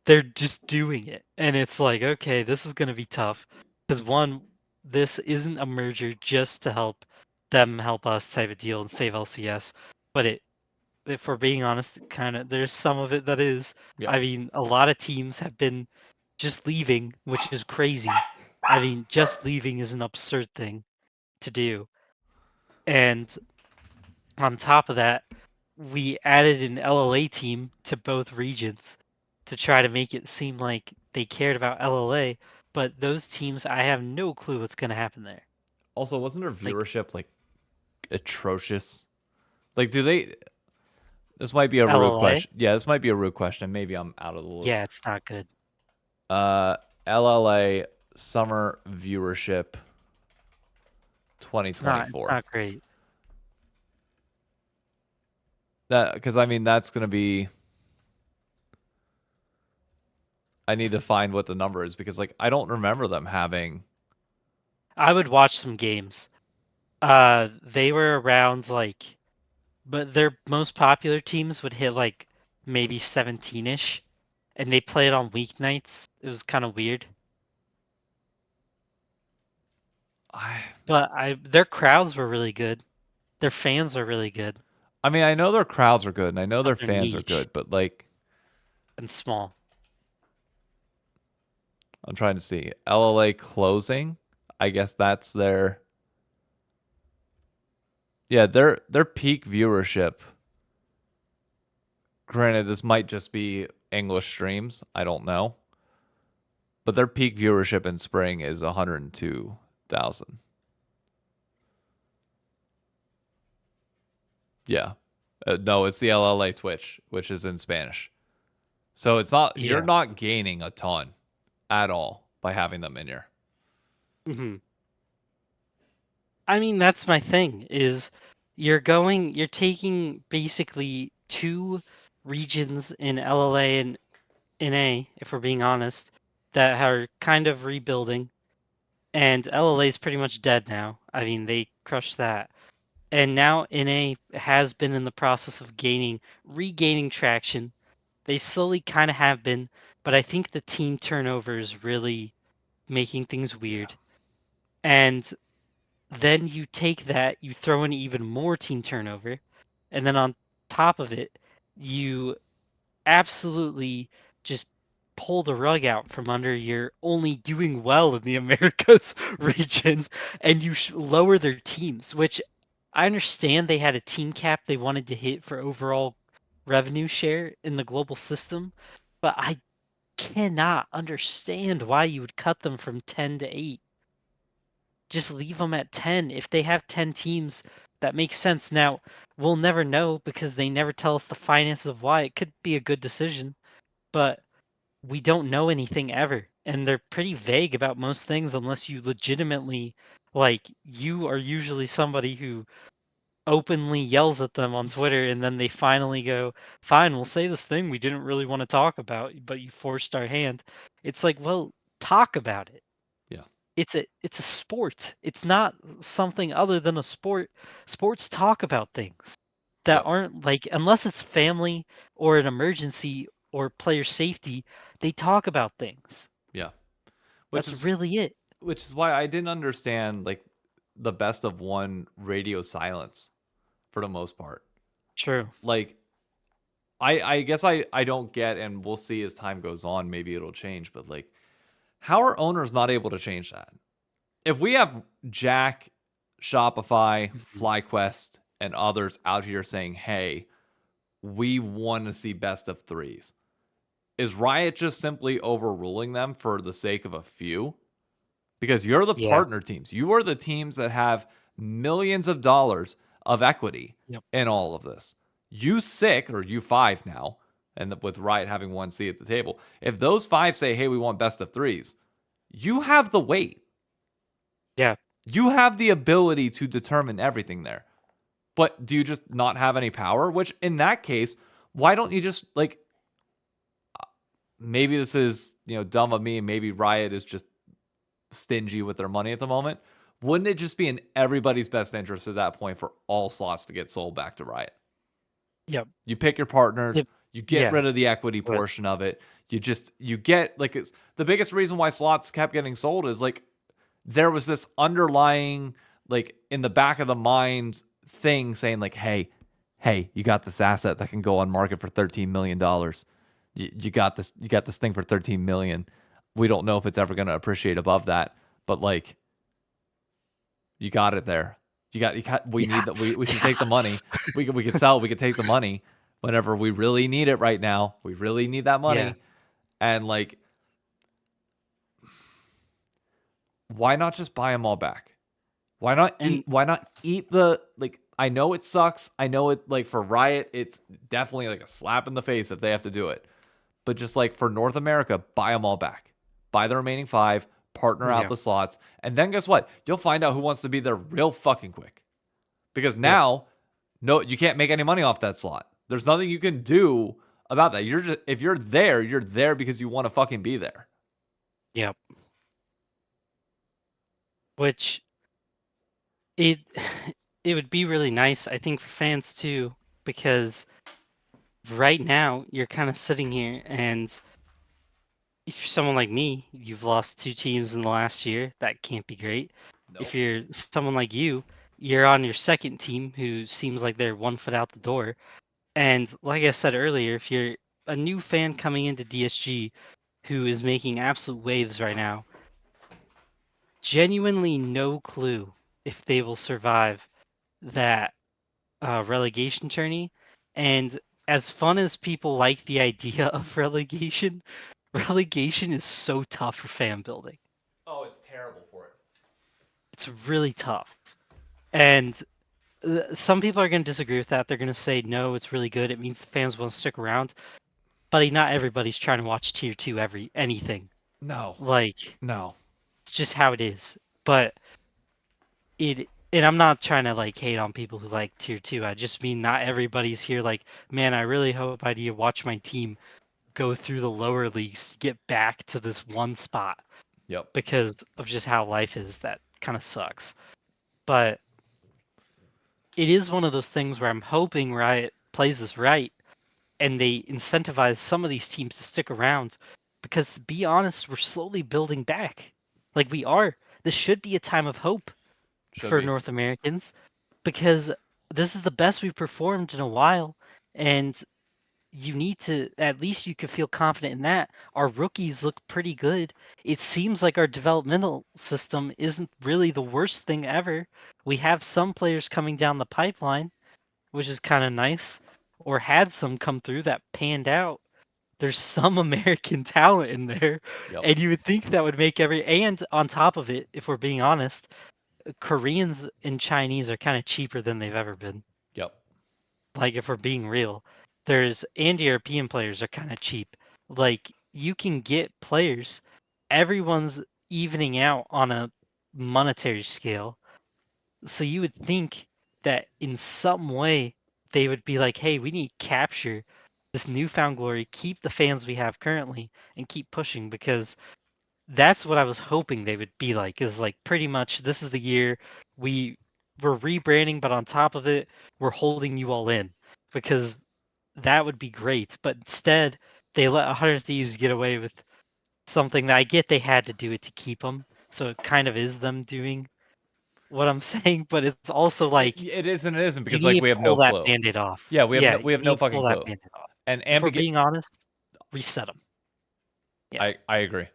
they're just doing it, and it's like, okay, this is going to be tough because one, this isn't a merger just to help them help us type of deal and save LCS, but if we're being honest, kind of there's some of it that is. Yep. I mean, a lot of teams have been just leaving, which is crazy. I mean, just leaving is an absurd thing to do. And on top of that, we added an LLA team to both regions to try to make it seem like they cared about LLA, but those teams, I have no clue what's going to happen there. Also, wasn't their Like- viewership like atrocious? Like, do they? This might be a rude LLA? question. Yeah, this might be a rude question. Maybe I'm out of the loop. Yeah, it's not good. LLA summer viewership It's 2024. not great. That because I mean that's gonna be. I need to find what the number is because like I don't remember them having. I would watch some games. They were around like, but their most popular teams would hit like maybe 17-ish, and they played on weeknights. It was kind of weird. But their crowds were really good. Their fans are really good I mean, I know their crowds are good and I know their They're fans are niche. good, but like and small. I'm trying to see LLA closing. I guess that's their. Yeah, their peak viewership. Granted, this might just be English streams. I don't know. But their peak viewership in spring is 102,000. Yeah. No, it's the LLA Twitch, which is in Spanish. So it's not you're Yeah. not gaining a ton at all by having them in here. hmm I mean, that's my thing. Is you're taking basically 2 regions in LLA and NA, if we're being honest, that are kind of rebuilding, and LLA is pretty much dead now. I mean, they crushed that. And now NA has been in the process of regaining traction. They slowly kind of have been, but I think the team turnover is really making things weird. And then you take that, you throw in even more team turnover, and then on top of it, you absolutely just pull the rug out from under your only doing well in the Americas region, and you lower their teams, which I understand they had a team cap they wanted to hit for overall revenue share in the global system, but I cannot understand why you would cut them from 10 to 8. Just leave them at 10. If they have 10 teams, that makes sense. Now, we'll never know because they never tell us the finances of why. It could be a good decision, but we don't know anything ever. And they're pretty vague about most things unless you legitimately, like, you are usually somebody who openly yells at them on Twitter and then they finally go, fine, we'll say this thing we didn't really want to talk about, but you forced our hand. It's like, well, talk about it. Yeah. It's a sport. It's not something other than a sport. Sports talk about things that Yep. aren't like, unless it's family or an emergency or player safety, they talk about things. Yeah. That's really it. Which is why I didn't understand like the best of one radio silence for the most part. True. Like I guess I don't get, and we'll see as time goes on, maybe it'll change, but like how are owners not able to change that? If we have Jack, Shopify, FlyQuest, and others out here saying, hey, we want to see best of threes, is Riot just simply overruling them for the sake of a few? Because you're the Yeah. partner teams. You are the teams that have millions of dollars of equity Yep. in all of this. U6 or U5 now, and with Riot having one seat at the table, if those 5 say, hey, we want best of threes, you have the weight. Yeah. You have the ability to determine everything there. But do you just not have any power? Which in that case, why don't you just like, maybe this is, dumb of me, and maybe Riot is just stingy with their money at the moment. Wouldn't it just be in everybody's best interest at that point for all slots to get sold back to Riot? Yep. You pick your partners, Yep. you get Yeah. rid of the equity But- portion of it. You get like, it's the biggest reason why slots kept getting sold is like there was this underlying, like in the back of the mind thing saying like, hey, you got this asset that can go on market for $13 million. You got this thing for $13 million. We don't know if it's ever going to appreciate above that, but like, you got it there. We need that. We should take the money. We could sell. We could take the money whenever we really need it right now. We really need that money. Yeah. And like, why not just buy them all back? Why not eat the, like, I know it sucks. I know it, like, for Riot, it's definitely like a slap in the face if they have to do it. But just like for North America, buy them all back. Buy the remaining 5, partner out the slots, and then guess what? You'll find out who wants to be there real fucking quick. Because now, no, you can't make any money off that slot. There's nothing you can do about that. If you're there because you want to fucking be there. Yep. Which it would be really nice, I think, for fans too, because right now you're kind of sitting here, and if you're someone like me, you've lost 2 teams in the last year. That can't be great. Nope. If you're someone like you're on your second team who seems like they're 1 foot out the door. And like I said earlier, if you're a new fan coming into DSG who is making absolute waves right now, genuinely no clue if they will survive that relegation tourney. And as fun as people like the idea of relegation is so tough for fan building. Oh, it's terrible for it. It's really tough. And some people are going to disagree with that. They're going to say, no, it's really good. It means the fans will stick around. But not everybody's trying to watch Tier 2 anything. No. Like, No. it's just how it is. But and I'm not trying to like hate on people who like Tier 2. I just mean not everybody's here like, man, I really hope I watch my team go through the lower leagues to get back to this one spot. Yep. Because of just how life is. That kind of sucks. But it is one of those things where I'm hoping Riot plays this right and they incentivize some of these teams to stick around, because to be honest, we're slowly building back. Like we are. This should be a time of hope for North Americans, because this is the best we've performed in a while, and you need to, at least you could feel confident in that. Our rookies look pretty good. It seems like our developmental system isn't really the worst thing ever. We have some players coming down the pipeline, which is kind of nice, or had some come through that panned out. There's some American talent in there, Yep. and you would think that would make and on top of it, if we're being honest, Koreans and Chinese are kind of cheaper than they've ever been. Yep. Like, if we're being real, and European players are kind of cheap. Like, you can get players, everyone's evening out on a monetary scale. So you would think that in some way they would be like, hey, we need to capture this newfound glory, keep the fans we have currently, and keep pushing, because that's what I was hoping they would be like, is like pretty much this is the year we're rebranding, but on top of it, we're holding you all in, because that would be great. But instead, they let 100 Thieves get away with something that I get they had to do it to keep them. So it kind of is them doing what I'm saying, but it's also like It is and it isn't, you because like need we to have pull no that clue. Band-Aid off. Yeah, we Yeah, have you no need to fucking pull that clue. Band-Aid off. And If we're being honest, reset them. Yeah. I agree.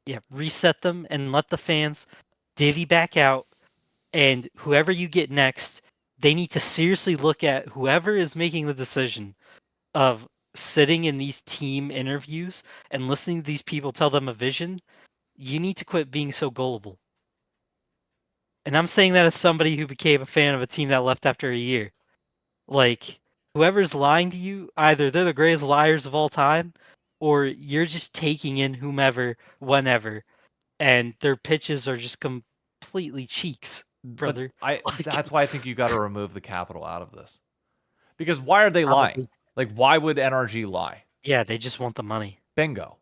Yeah, reset them and let the fans divvy back out, and whoever you get next, they need to seriously look at whoever is making the decision of sitting in these team interviews and listening to these people tell them a vision. You need to quit being so gullible. And I'm saying that as somebody who became a fan of a team that left after a year. Like, whoever's lying to you, either they're the greatest liars of all time, or you're just taking in whomever, whenever, and their pitches are just completely cheeks, But brother. that's why I think you got to remove the capital out of this. Because why are they lying? Probably. Like, why would NRG lie? Yeah, they just want the money. Bingo.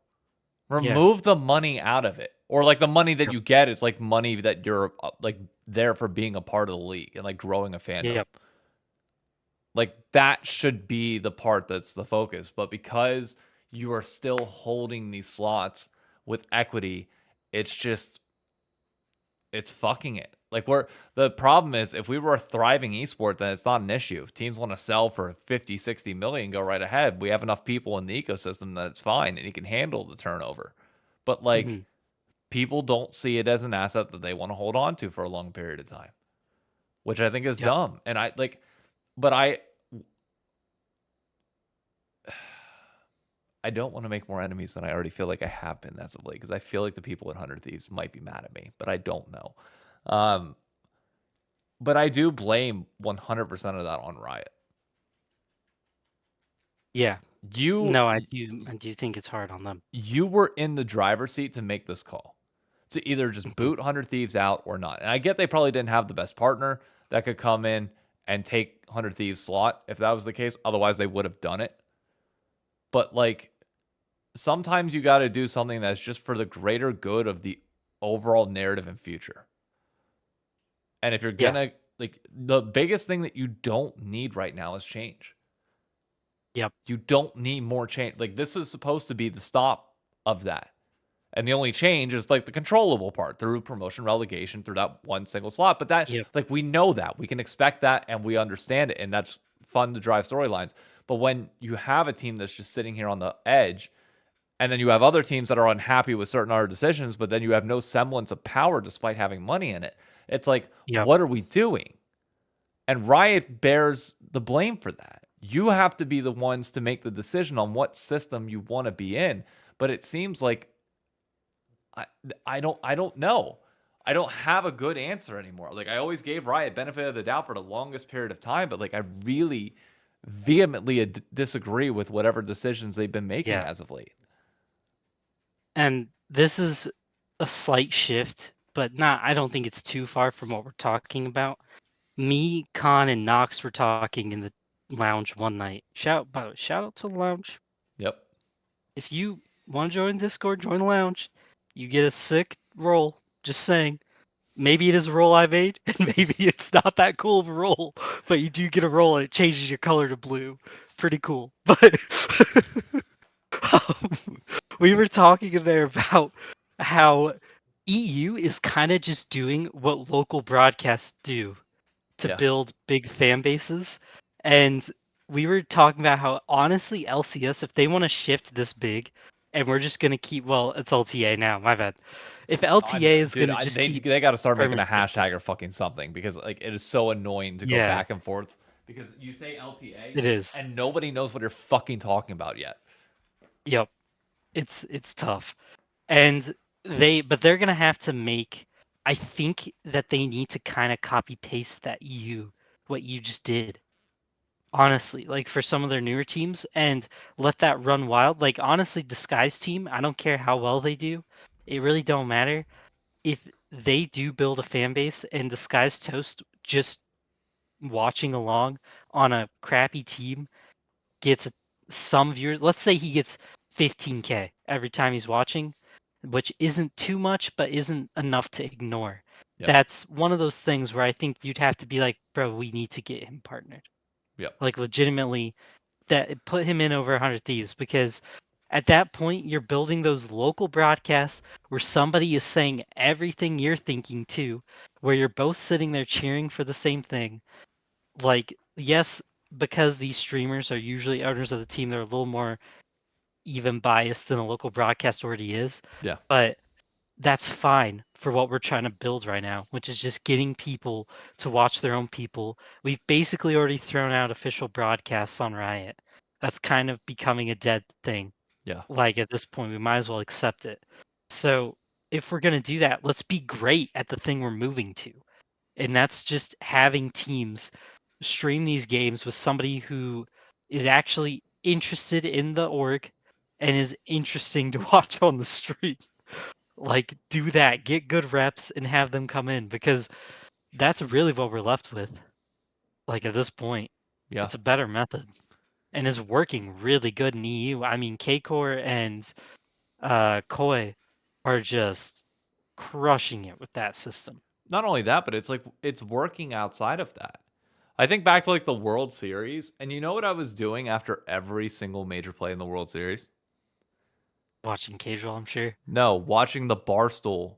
Yeah. Remove the money out of it. Or like the money that Yep. you get is like money that you're like there for being a part of the league and like growing a fandom. Yep. Like that should be the part that's the focus. But because you are still holding these slots with equity, it's fucking it. Like the problem is, if we were a thriving esport, then it's not an issue. If teams want to sell for 50, 60 million, go right ahead. We have enough people in the ecosystem that it's fine and you can handle the turnover. But like Mhm. people don't see it as an asset that they want to hold on to for a long period of time, which I think is Yep. dumb. And I don't want to make more enemies than I already feel like I have been as of late, because I feel like the people at 100 Thieves might be mad at me, but I don't know. But I do blame 100% of that on Riot. Yeah. You No, I do think it's hard on them. you were in the driver's seat to make this call, to either just boot 100 Thieves out or not. And I get they probably didn't have the best partner that could come in and take 100 Thieves slot if that was the case. Otherwise, they would have done it. But like, sometimes you got to do something that's just for the greater good of the overall narrative and future. And if you're gonna like, the biggest thing that you don't need right now is change. Yep. You don't need more change. Like, this is supposed to be the stop of that. And the only change is like the controllable part through promotion, relegation, through that one single slot. But that, Yep. like, we know that. We can expect that and we understand it. And that's fun to drive storylines. But when you have a team that's just sitting here on the edge, and then you have other teams that are unhappy with certain other decisions, but then you have no semblance of power despite having money in it, it's like, Yep. what are we doing? And Riot bears the blame for that. You have to be the ones to make the decision on what system you want to be in. But it seems like I don't know. I don't have a good answer anymore. Like, I always gave Riot benefit of the doubt for the longest period of time, but like, I really vehemently disagree with whatever decisions they've been making as of late. And this is a slight shift, but I don't think it's too far from what we're talking about. Me, Khan, and Knox were talking in the lounge one night. Shout out to the lounge. Yep. If you want to join Discord, join the lounge. You get a sick roll. Just saying. Maybe it is a roll I made, and maybe it's not that cool of a roll, but you do get a roll and it changes your color to blue. Pretty cool. But we were talking in there about how EU is kind of just doing what local broadcasts do to build big fan bases. And we were talking about how honestly LCS, if they want to shift this big, and we're just gonna keep, well, it's LTA now. My bad. If LTA is Dude, gonna just they keep got to start making a permanent shifting, hashtag or fucking something because like it is so annoying to go yeah, back and forth because you say LTA it is. and nobody knows what you're fucking talking about yet. Yep, it's tough, and they're gonna have to make. I think that they need to kind of copy paste what you just did. Honestly, like for some of their newer teams, and let that run wild. Like honestly, Disguise team, I don't care how well they do. It really don't matter. If they do build a fan base and Disguise Toast just watching along on a crappy team gets some viewers, let's say he gets 15K every time he's watching, which isn't too much, but isn't enough to ignore. Yep. That's one of those things where I think you'd have to be like, bro, we need to get him partnered. Yep. Like legitimately, that put him in over 100 Thieves, because at that point you're building those local broadcasts where somebody is saying everything you're thinking too, where you're both sitting there cheering for the same thing. Like, yes, because these streamers are usually owners of the team, they're a little more even biased than a local broadcast already is. Yeah. But that's fine for what we're trying to build right now, which is just getting people to watch their own people. We've basically already thrown out official broadcasts on Riot. That's kind of becoming a dead thing. Yeah. Like at this point, we might as well accept it. So if we're going to do that, let's be great at the thing we're moving to. And that's just having teams stream these games with somebody who is actually interested in the org and is interesting to watch on the stream. Like, do that, get good reps, and have them come in, because that's really what we're left with. Like at this point, Yeah. it's a better method, and is working really good in EU. I mean, K-Core and Koi are just crushing it with that system. Not only that, but it's like it's working outside of that. I think back to like the World Series, and you know what I was doing after every single major play in the World Series? Watching casual, I'm sure. No, watching the Barstool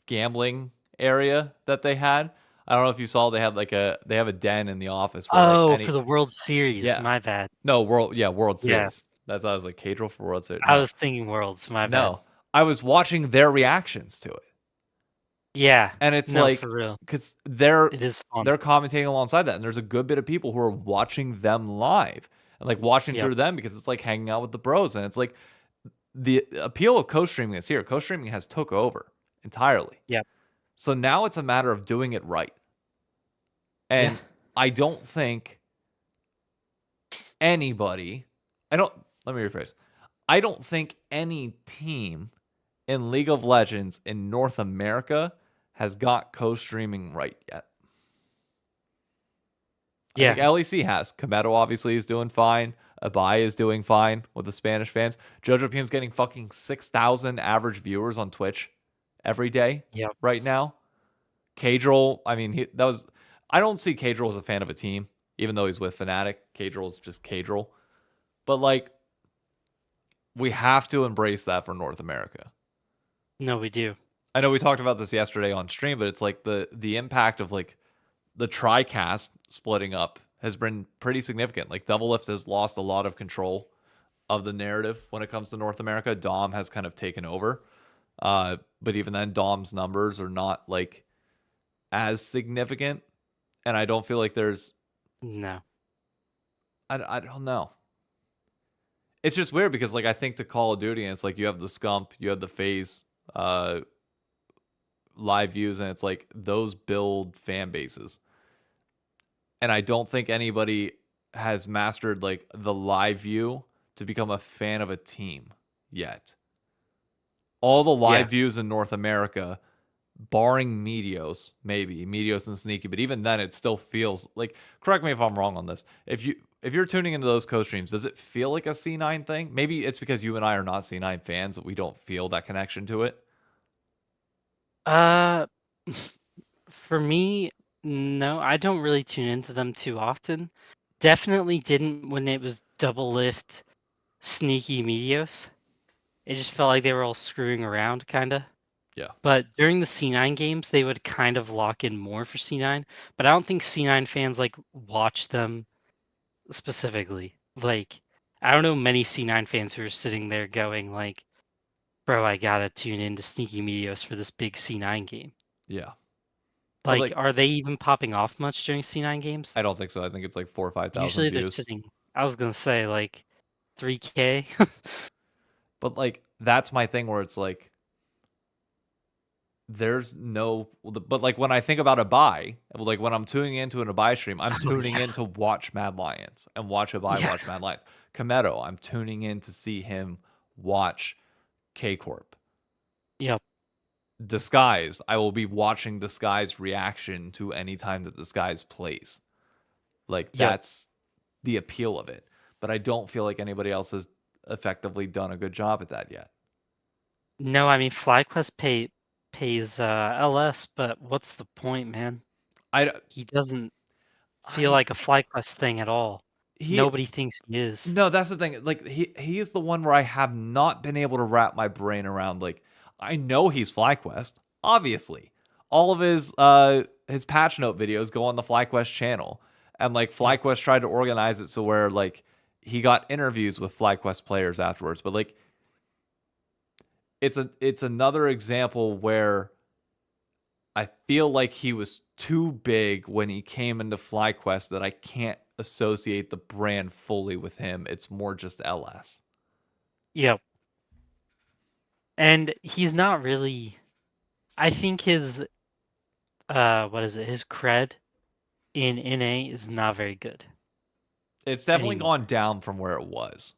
gambling area that they had. I don't know if you saw they have a den in the office where like Oh, any for the World Series. yeah. My bad. No, World Yeah, Series. That's I was like Cadril for World Series. I No. was thinking Worlds. My bad. No. I was watching their reactions to it. Yeah. And it's No, like for real. cuz they're It is fun. commentating alongside that and there's a good bit of people who are watching them live and like watching Yep. through them because it's like hanging out with the bros and it's like the appeal of co-streaming is here. Co-streaming has took over entirely. Yep. So now it's a matter of doing it right. And Yeah. I don't think anybody, let me rephrase. I don't think any team in League of Legends in North America has got co-streaming right yet. I think Yeah. LEC has. Kometo obviously is doing fine. Abai is doing fine with the Spanish fans. Jojo Pin's getting fucking 6,000 average viewers on Twitch every day Yep. right now. Cadril, I mean, I don't see Cadril as a fan of a team, even though he's with Fnatic. Cadril's just Cadril. But like, we have to embrace that for North America. No, we do. I know we talked about this yesterday on stream, but it's like the impact of like the TriCast splitting up has been pretty significant. Like Doublelift has lost a lot of control of the narrative when it comes to North America. Dom has kind of taken over. But even then, Dom's numbers are not like as significant. And I don't feel like there's No. I don't know. It's just weird because like I think to Call of Duty and it's like you have the Scump, you have the FaZe live views, and it's like those build fan bases. And I don't think anybody has mastered like the live view to become a fan of a team yet. All the live views in North America, barring Meteos, maybe Meteos and Sneaky, but even then it still feels like, correct me if I'm wrong on this. If you're tuning into those co-streams, does it feel like a C9 thing? Maybe it's because you and I are not C9 fans that we don't feel that connection to it. For me, no, I don't really tune into them too often. Definitely didn't when it was double lift, Sneaky, Meteos. It just felt like they were all screwing around, kinda. Yeah. But during the C9 games, they would kind of lock in more for C9. But I don't think C9 fans like watch them specifically. Like, I don't know many C9 fans who are sitting there going like, "Bro, I gotta tune into Sneaky Meteos for this big C9 game." Yeah. But Like, like, are they even popping off much during C9 games? I don't think so. I think it's like 4 or 5,000 Usually they're views. sitting. I was gonna say like 3K. But like, that's my thing where it's like, there's no. But like, when I think about a buy, like when I'm tuning into an Abai stream, I'm Oh tuning yeah. in to watch Mad Lions and watch Abai Yeah. watch Mad Lions. Kometo, I'm tuning in to see him watch K Corp. Yep. Disguise, I will be watching Disguise reaction to any time that Disguise plays. Like, Yep. that's the appeal of it. But I don't feel like anybody else has effectively done a good job at that yet. No, I mean FlyQuest pays LS, but what's the point, man? I He doesn't feel like a FlyQuest thing at all. he Nobody thinks he is. No, that's the thing. Like, he is the one where I have not been able to wrap my brain around. Like, I know he's FlyQuest, obviously. All of his patch note videos go on the FlyQuest channel. And like, Yep. FlyQuest tried to organize it so where like he got interviews with FlyQuest players afterwards. But like, it's another example where I feel like he was too big when he came into FlyQuest that I can't associate the brand fully with him. It's more just LS. Yep. And he's not really. I think his what is it? His cred in NA is not very good It's definitely anymore. gone down from where it was.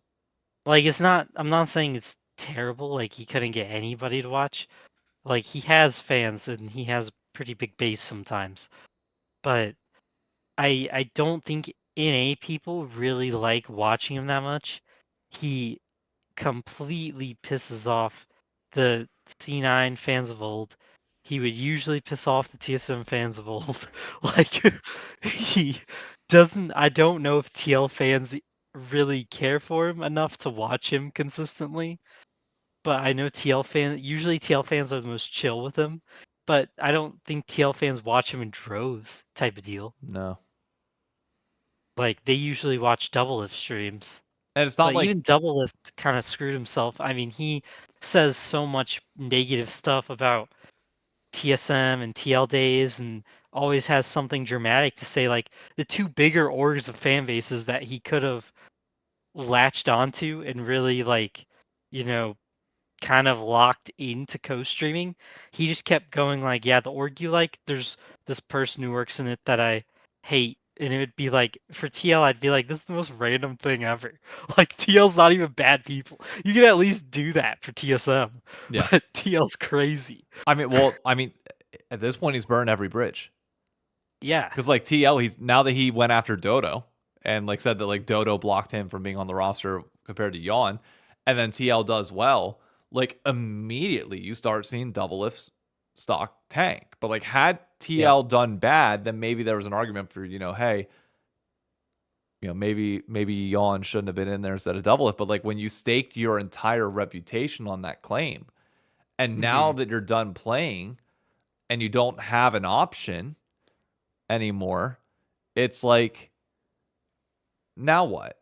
Like, it's not. I'm not saying it's terrible. Like, he couldn't get anybody to watch. Like, he has fans and he has a pretty big base sometimes. But I don't think NA people really like watching him that much. He completely pisses off the C9 fans of old. He would usually piss off the TSM fans of old. Like, he doesn't. I don't know if TL fans really care for him enough to watch him consistently. But I know usually TL fans are the most chill with him. But I don't think TL fans watch him in droves type of deal. No. Like, they usually watch Double Lift streams. And it's not But like even Double Lift kind of screwed himself. I mean, he says so much negative stuff about TSM and TL days and always has something dramatic to say. Like, the two bigger orgs of fan bases that he could have latched onto and really, like, you know, kind of locked into co-streaming, he just kept going like, yeah, the org you like, there's this person who works in it that I hate. And it would be like, for TL, I'd be like, this is the most random thing ever. Like, TL's not even bad people. You can at least do that for TSM. Yeah. But TL's crazy. I mean, at this point he's burned every bridge. Yeah. Because like TL, he's now that he went after Dodo and like said that like Dodo blocked him from being on the roster compared to Yawn, and then TL does well, like immediately you start seeing Double Lift's stock tank. But like, had TL done bad, then maybe there was an argument for, hey, maybe Yawn shouldn't have been in there instead of Double Lift. But like, when you staked your entire reputation on that claim, and now that you're done playing and you don't have an option anymore, it's like, now what?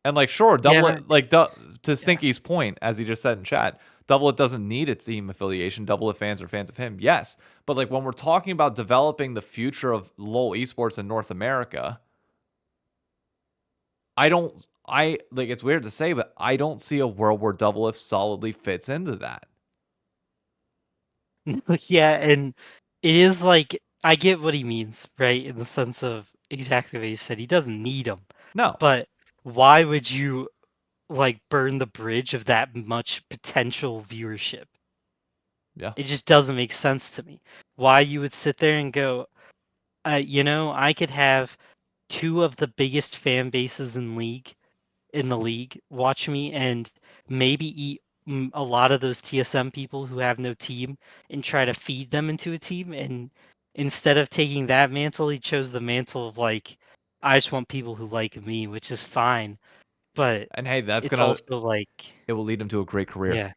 And like, sure, Double It, like, to Stinky's point, as he just said in chat, Double It doesn't need a team affiliation. Double It fans are fans of him, yes. But like, when we're talking about developing the future of LoL esports in North America, it's weird to say, but I don't see a world where Double It solidly fits into that. Yeah, and it is like, I get what he means, right? In the sense of exactly what you said. He doesn't need them. No. But why would you like burn the bridge of that much potential viewership? Yeah. It just doesn't make sense to me. Why you would sit there and go, I could have two of the biggest fan bases in the league watch me and maybe eat a lot of those TSM people who have no team and try to feed them into a team. And instead of taking that mantle, he chose the mantle of like, I just want people who like me, which is fine. But And hey, it's also like, it will lead him to a great career. yeah,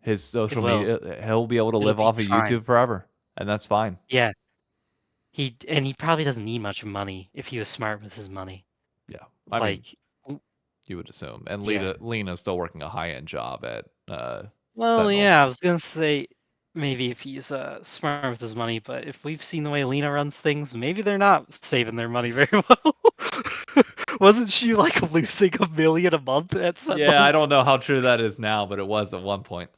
His social will. media, he'll be able to It'll live be off of fine. YouTube forever, and that's fine. Yeah. He probably doesn't need much money if he was smart with his money. Yeah, I mean, Like, you would assume. And yeah. Lena's still working a high-end job at Well, Sentinels. yeah, I was gonna say maybe if he's smart with his money, but if we've seen the way Lena runs things, maybe they're not saving their money very well. Wasn't she like losing $1 million a month at some Yeah, I months? don't know how true that is now, but it was at one point.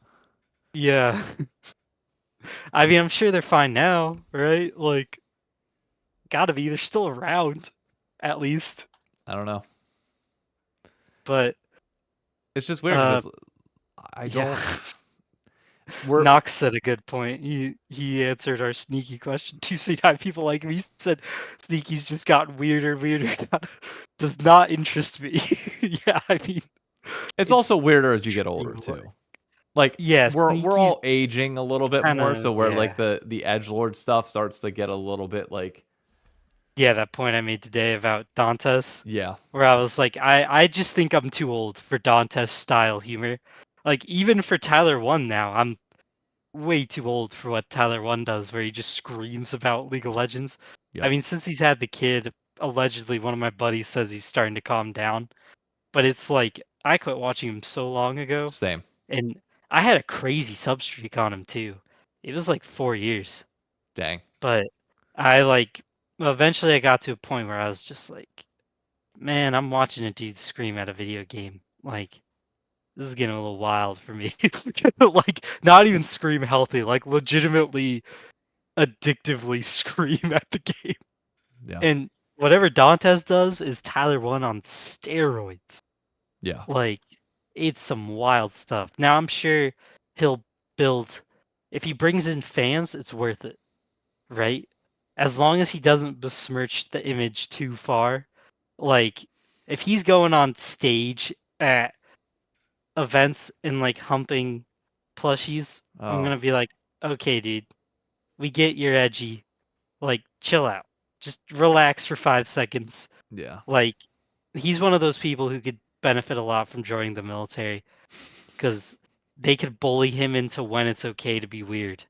Yeah. I mean, I'm sure they're fine now, right? Like, gotta be. They're still around, at least. I don't know. But It's just weird uh, because I yeah. don't. We're Knox said a good point. He answered our sneaky question. 2C9 people like me said sneaky's just gotten weirder and weirder. Does not interest me. Yeah, I mean, it's also weirder as you get older boring. too. Like Yeah, we're sneaky's all aging a little bit kind more, of so where like yeah. the edgelord stuff starts to get a little bit like Yeah, that point I made today about Dantes, yeah, where I was like, I just think I'm too old for Dantes style humor. Like even for Tyler One now, I'm way too old for what Tyler One does, where he just screams about League of Legends. I yep, mean, since he's had the kid, allegedly one of my buddies says he's starting to calm down. But it's like I quit watching him so long ago, same. and I had a crazy sub streak on him too. It was like 4 years. Dang. But I like eventually I got to a point where I was just like, man, I'm watching a dude scream at a video game. Like this is getting a little wild for me. Like not even scream healthy, like legitimately addictively scream at the game. Yeah. And whatever Dantes does is Tyler One on steroids. Yeah. Like it's some wild stuff. Now I'm sure he'll build if he brings in fans, it's worth it, right? As long as he doesn't besmirch the image too far. Like if he's going on stage at events and like humping plushies, I'm Oh, gonna be like, okay, dude, we get you're edgy. Like, chill out. Just relax for 5 seconds. yeah. Like, he's one of those people who could benefit a lot from joining the military because they could bully him into when it's okay to be weird.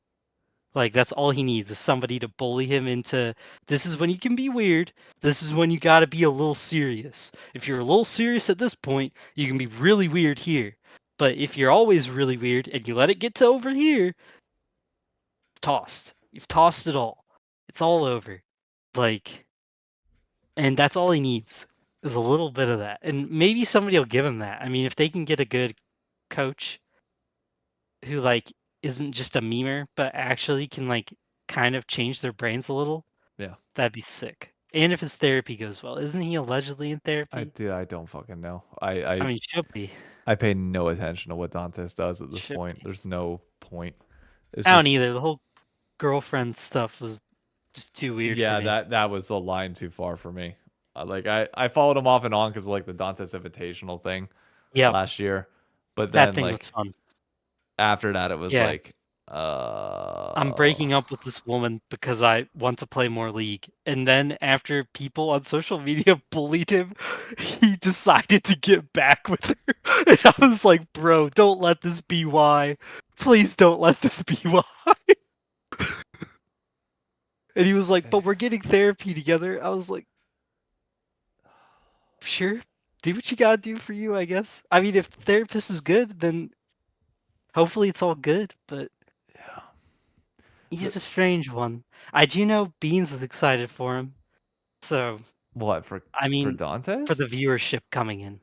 Like, that's all he needs is somebody to bully him into this is when you can be weird. This is when you gotta be a little serious. If you're a little serious at this point, you can be really weird here. But if you're always really weird and you let it get to over here, it's tossed. You've tossed it all. It's all over. Like, and that's all he needs is a little bit of that. And maybe somebody will give him that. I mean, if they can get a good coach who like isn't just a memer, but actually can like kind of change their brains a little, Yeah. that'd be sick. And if his therapy goes well, isn't he allegedly in therapy? I don't fucking know. I mean, should be. I pay no attention to what Dantes does at this Should point. be. There's no point. It's I just don't either. The whole girlfriend stuff was just too weird for yeah, me. that was a line too far for me. Like I followed him off and on because of like the Dantes Invitational thing Yep, last year, but that then thing was like fun. after that it was Yeah. like I'm breaking up with this woman because I want to play more League. And then after people on social media bullied him, he decided to get back with her. And I was like, bro, don't let this be why. Please don't let this be why. And he was like, but we're getting therapy together. I was like, sure, do what you gotta do for you, I guess. I mean, if the therapist is good, then hopefully it's all good, but yeah. he's a strange one. I do know Beans is excited for him. So What I for mean, for Dantes? the viewership coming in,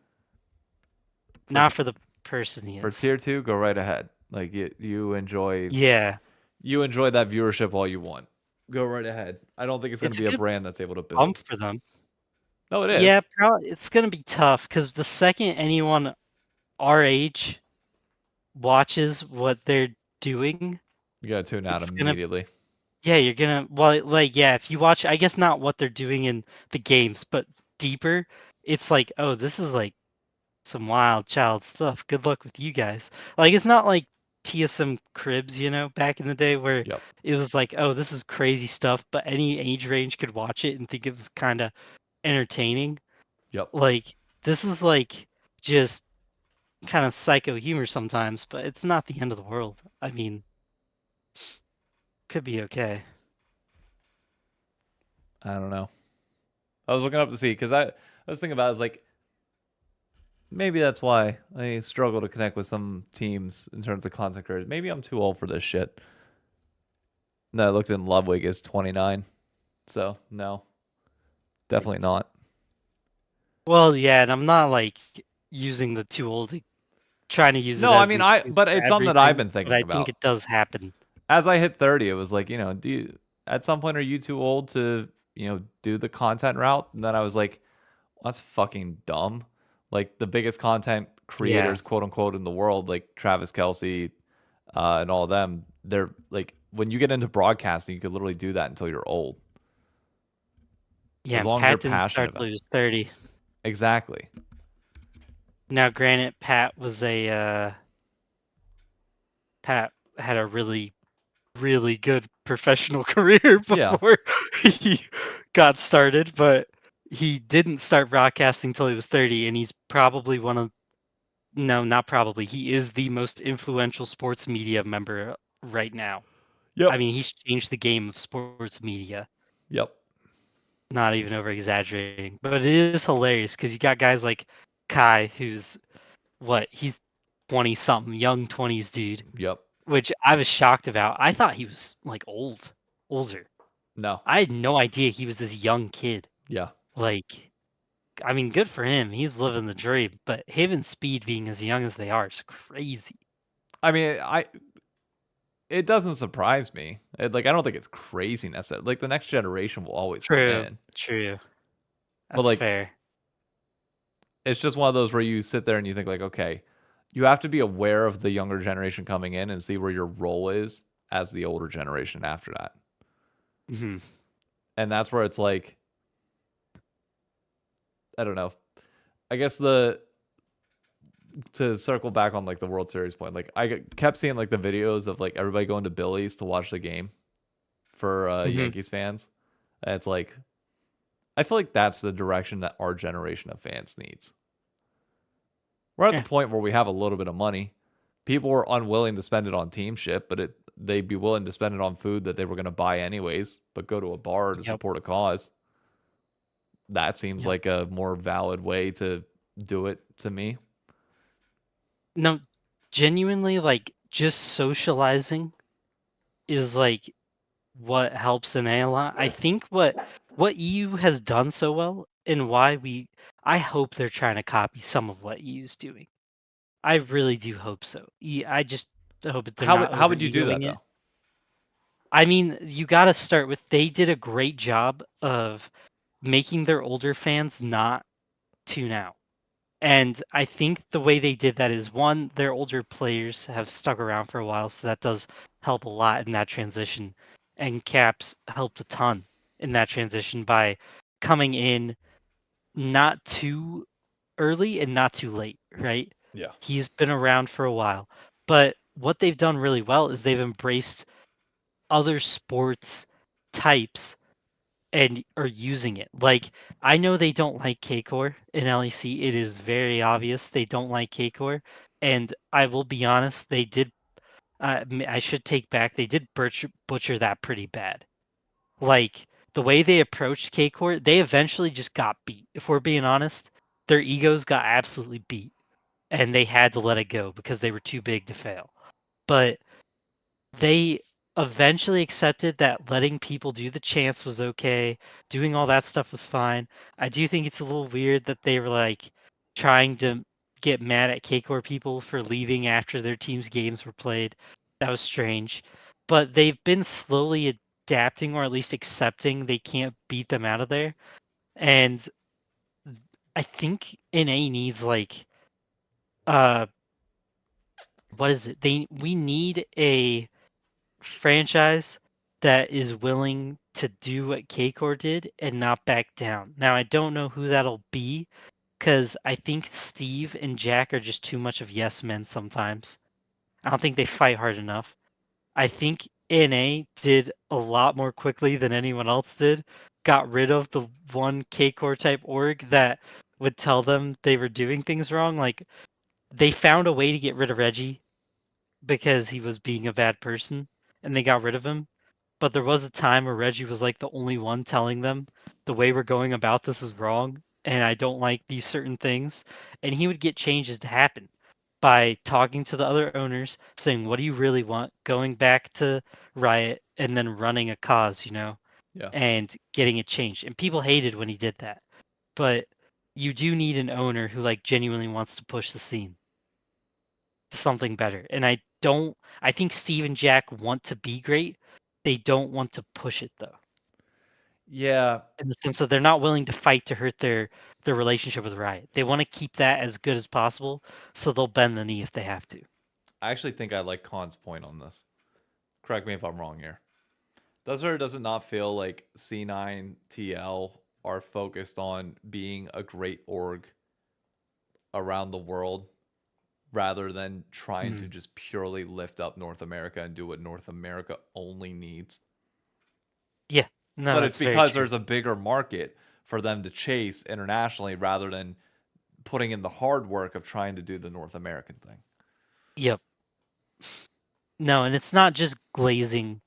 For not for the person he for is. tier 2, go right ahead. Like you enjoy Yeah, that viewership all you want. Go right ahead. I don't think it's going to it's a be a good brand that's able to bump build. for them. No, it Yeah, is. probably it's gonna be tough because the second anyone our age watches what they're doing, You got to tune out it's gonna immediately. yeah, you're gonna well like yeah, if you watch I guess not what they're doing in the games, but deeper, it's like, oh, this is like some wild child stuff. Good luck with you guys. Like it's not like TSM Cribs, back in the day where Yep. it was like, oh, this is crazy stuff, but any age range could watch it and think it was kind of entertaining. Yep. Like this is like just kind of psycho humor sometimes, but it's not the end of the world. I mean, could be okay. I don't know. I was looking up to see because I was thinking about it, I was like, maybe that's why I struggle to connect with some teams in terms of content creators. Maybe I'm too old for this shit. No, it looks in Ludwig is 29. So, no. Definitely not. Well, yeah, and I'm not like using the too old, trying to use it No, I as an mean excuse but for it's something that I've everything, been but thinking I think about. it does happen. As I hit 30, it was like, do you at some point are you too old to, do the content route? And then I was like, that's fucking dumb. Like the biggest content Yeah. creators, quote unquote, in the world, like Travis Kelsey, and all of them, they're like when you get into broadcasting, you could literally do that until you're old. Yeah, As and long as you're Pat didn't passionate start about till it. he was 30. Exactly. Now, granted, Pat had a really, really good professional career Yeah. before he got started, but he didn't start broadcasting till he was 30, and he's probably no, not probably. He is the most influential sports media member right now. Yep. I mean, he's changed the game of sports media. Yep. Not even over exaggerating, but it is hilarious because you got guys like Kai, who's he's 20 something, young 20s dude, Yep. which I was shocked about. I thought he was like older. No. I had no idea he was this young kid. Yeah. Like, I mean, good for him. He's living the dream, but him and Speed being as young as they are is crazy. I mean, it doesn't surprise me. I don't think it's craziness. Like the next generation will always come in. True. But That's like fair. it's just one of those where you sit there and you think like, okay, you have to be aware of the younger generation coming in and see where your role is as the older generation after that. Hmm. And that's where it's like, I don't know. I guess to circle back on like the World Series point, like kept seeing like the videos of like everybody going to Billy's to watch the game for Hmm. Yankees fans. And it's like, I feel like that's the direction that our generation of fans needs. We're at Yeah. the point where we have a little bit of money. People were unwilling to spend it on team shit, but they'd be willing to spend it on food that they were going to buy anyways, but go to a bar to Yep. support a cause. That seems Yep. like a more valid way to do it to me. No, genuinely, like just socializing is like what helps an A lot. I think what EU has done so well and why I hope they're trying to copy some of what EU's doing. I really do hope so. I just hope that they're not How over would you do that egoing it. though? I mean, you got to start with they did a great job of making their older fans not tune out. And I think the way they did that is one, their older players have stuck around for a while, so that does help a lot in that transition. And Caps helped a ton in that transition by coming in not too early and not too late, right? Yeah. He's been around for a while. But what they've done really well is they've embraced other sports types and are using it. Like, I know they don't like K-Core in LEC. It is very obvious they don't like K-Core. And I will be honest, they did, I should take back, they did butcher that pretty bad. Like, the way they approached K-Core, they eventually just got beat. If we're being honest, their egos got absolutely beat. And they had to let it go because they were too big to fail. But they eventually accepted that letting people do the chants was okay, doing all that stuff was fine. I do think it's a little weird that they were like trying to get mad at K-Core people for leaving after their team's games were played. That was strange. But they've been slowly adapting or at least accepting they can't beat them out of there. And I think NA needs like uh what is it? We need a franchise that is willing to do what K-Core did and not back down. Now, I don't know who that'll be because I think Steve and Jack are just too much of yes men sometimes. I don't think they fight hard enough. I think NA did a lot more quickly than anyone else did. Got rid of the one K-Core type org that would tell them they were doing things wrong. Like, they found a way to get rid of Reggie because he was being a bad person and they got rid of him. But there was a time where Reggie was like the only one telling them the way we're going about this is wrong, and I don't like these certain things. And he would get changes to happen by talking to the other owners, saying, "What do you really want?" Going back to Riot and then running a cause, Yeah. and getting it changed. And people hated when he did that. But you do need an owner who like genuinely wants to push the scene to something better. And I think Steve and Jack want to be great. They don't want to push it though. Yeah. In the sense that they're not willing to fight to hurt their relationship with Riot. They want to keep that as good as possible, so they'll bend the knee if they have to. I actually think I like Khan's point on this. Correct me if I'm wrong here. Does it not feel like C9 TL are focused on being a great org around the world rather than trying to just purely lift up North America and do what North America only needs? Yeah, no, But that's it's very because true. there's a bigger market for them to chase internationally rather than putting in the hard work of trying to do the North American thing. Yep. No, and it's not just glazing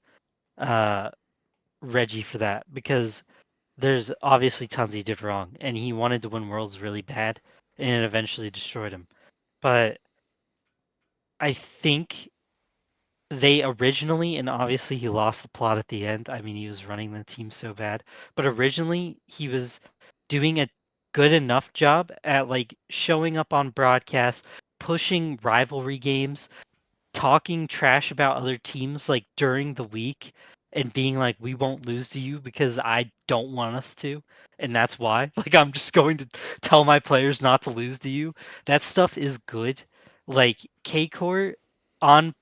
Reggie for that, because there's obviously tons he did wrong, and he wanted to win Worlds really bad, and it eventually destroyed him. But I think they originally, and obviously he lost the plot at the end. I mean, he was running the team so bad, but originally he was doing a good enough job at like showing up on broadcasts, pushing rivalry games, talking trash about other teams like during the week, and being like, we won't lose to you because I don't want us to, and that's why. Like, I'm just going to tell my players not to lose to you. That stuff is good. Like K-Core on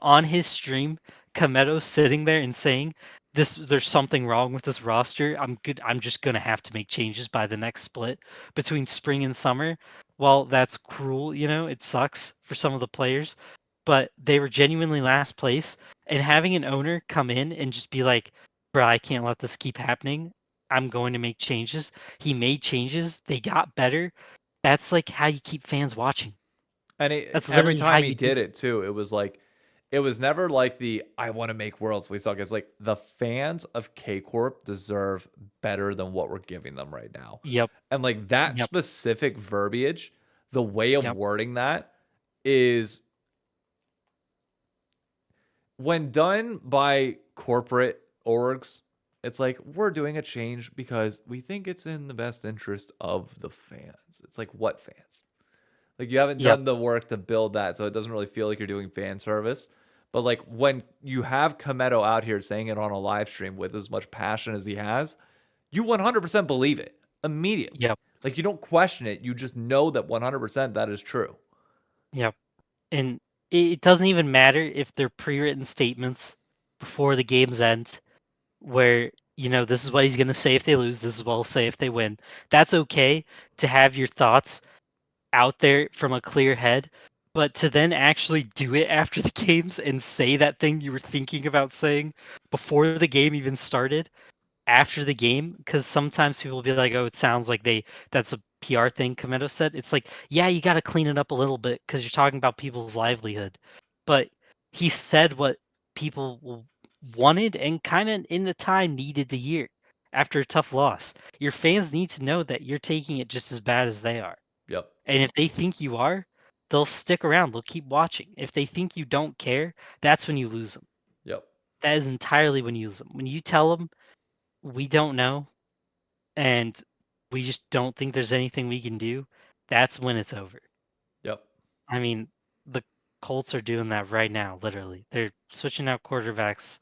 on his stream, Kameto sitting there and saying, there's something wrong with this roster. I'm just gonna have to make changes by the next split between spring and summer. Well, that's cruel, it sucks for some of the players, but they were genuinely last place. And having an owner come in and just be like, "Bro, I can't let this keep happening. I'm going to make changes." He made changes. They got better. That's like how you keep fans watching. And That's every literally how time he you do did it. it too, it was never like the I want to make worlds we suck. It's like the fans of K Corp deserve better than what we're giving them right now. Yep. And like that Yep. specific verbiage, the way of Yep. wording that is when done by corporate orgs, it's like we're doing a change because we think it's in the best interest of the fans. It's like what fans? Like you haven't Yep. done the work to build that, so it doesn't really feel like you're doing fan service. But like when you have Kameto out here saying it on a live stream with as much passion as he has, you 100% believe it immediately. Yep. Like you don't question it. You just know that 100% that is true. Yep. And it doesn't even matter if they're pre-written statements before the game's end, where this is what he's going to say if they lose, this is what he'll say if they win. That's okay to have your thoughts out there from a clear head, but to then actually do it after the games and say that thing you were thinking about saying before the game even started, after the game, because sometimes people will be like, "Oh, it sounds like that's a PR thing." Kamento said, "It's like, yeah, you got to clean it up a little bit because you're talking about people's livelihood," but he said what people wanted and kind of in the time needed to hear after a tough loss. Your fans need to know that you're taking it just as bad as they are, Yep. and if they think you are, they'll stick around. They'll keep watching. If they think you don't care, that's when you lose them. Yep. That is entirely when you lose them. When you tell them, we don't know, and we just don't think there's anything we can do, that's when it's over. Yep. I mean, the Colts are doing that right now, literally. They're switching out quarterbacks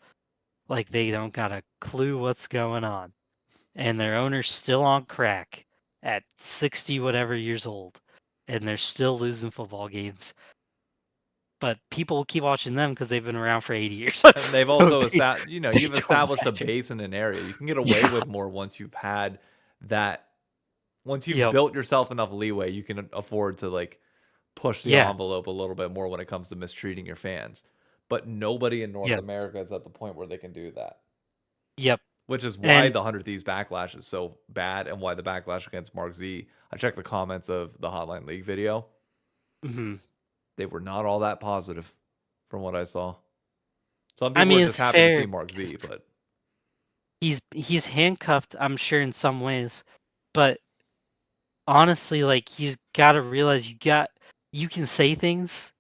like they don't got a clue what's going on. And their owner's still on crack at 60 whatever years old. And they're still losing football games. But people will keep watching them because they've been around for 80 years. And they've also established, They you've don't established a matter. base in an area. You can get away Yeah. with more once you've had that. Once you've Yep. built yourself enough leeway, you can afford to like push the Yeah. envelope a little bit more when it comes to mistreating your fans. But nobody in North Yes. America is at the point where they can do that. Yep. Which is why And the 100 Thieves backlash is so bad and why the backlash against Mark Z. I checked the comments of the Hotline League video. mhm. They were not all that positive from what I saw. Some I people mean, were it's just happy to see fair Mark Z, because but he's handcuffed, I'm sure, in some ways, but honestly, like, he's got to realize you can say things,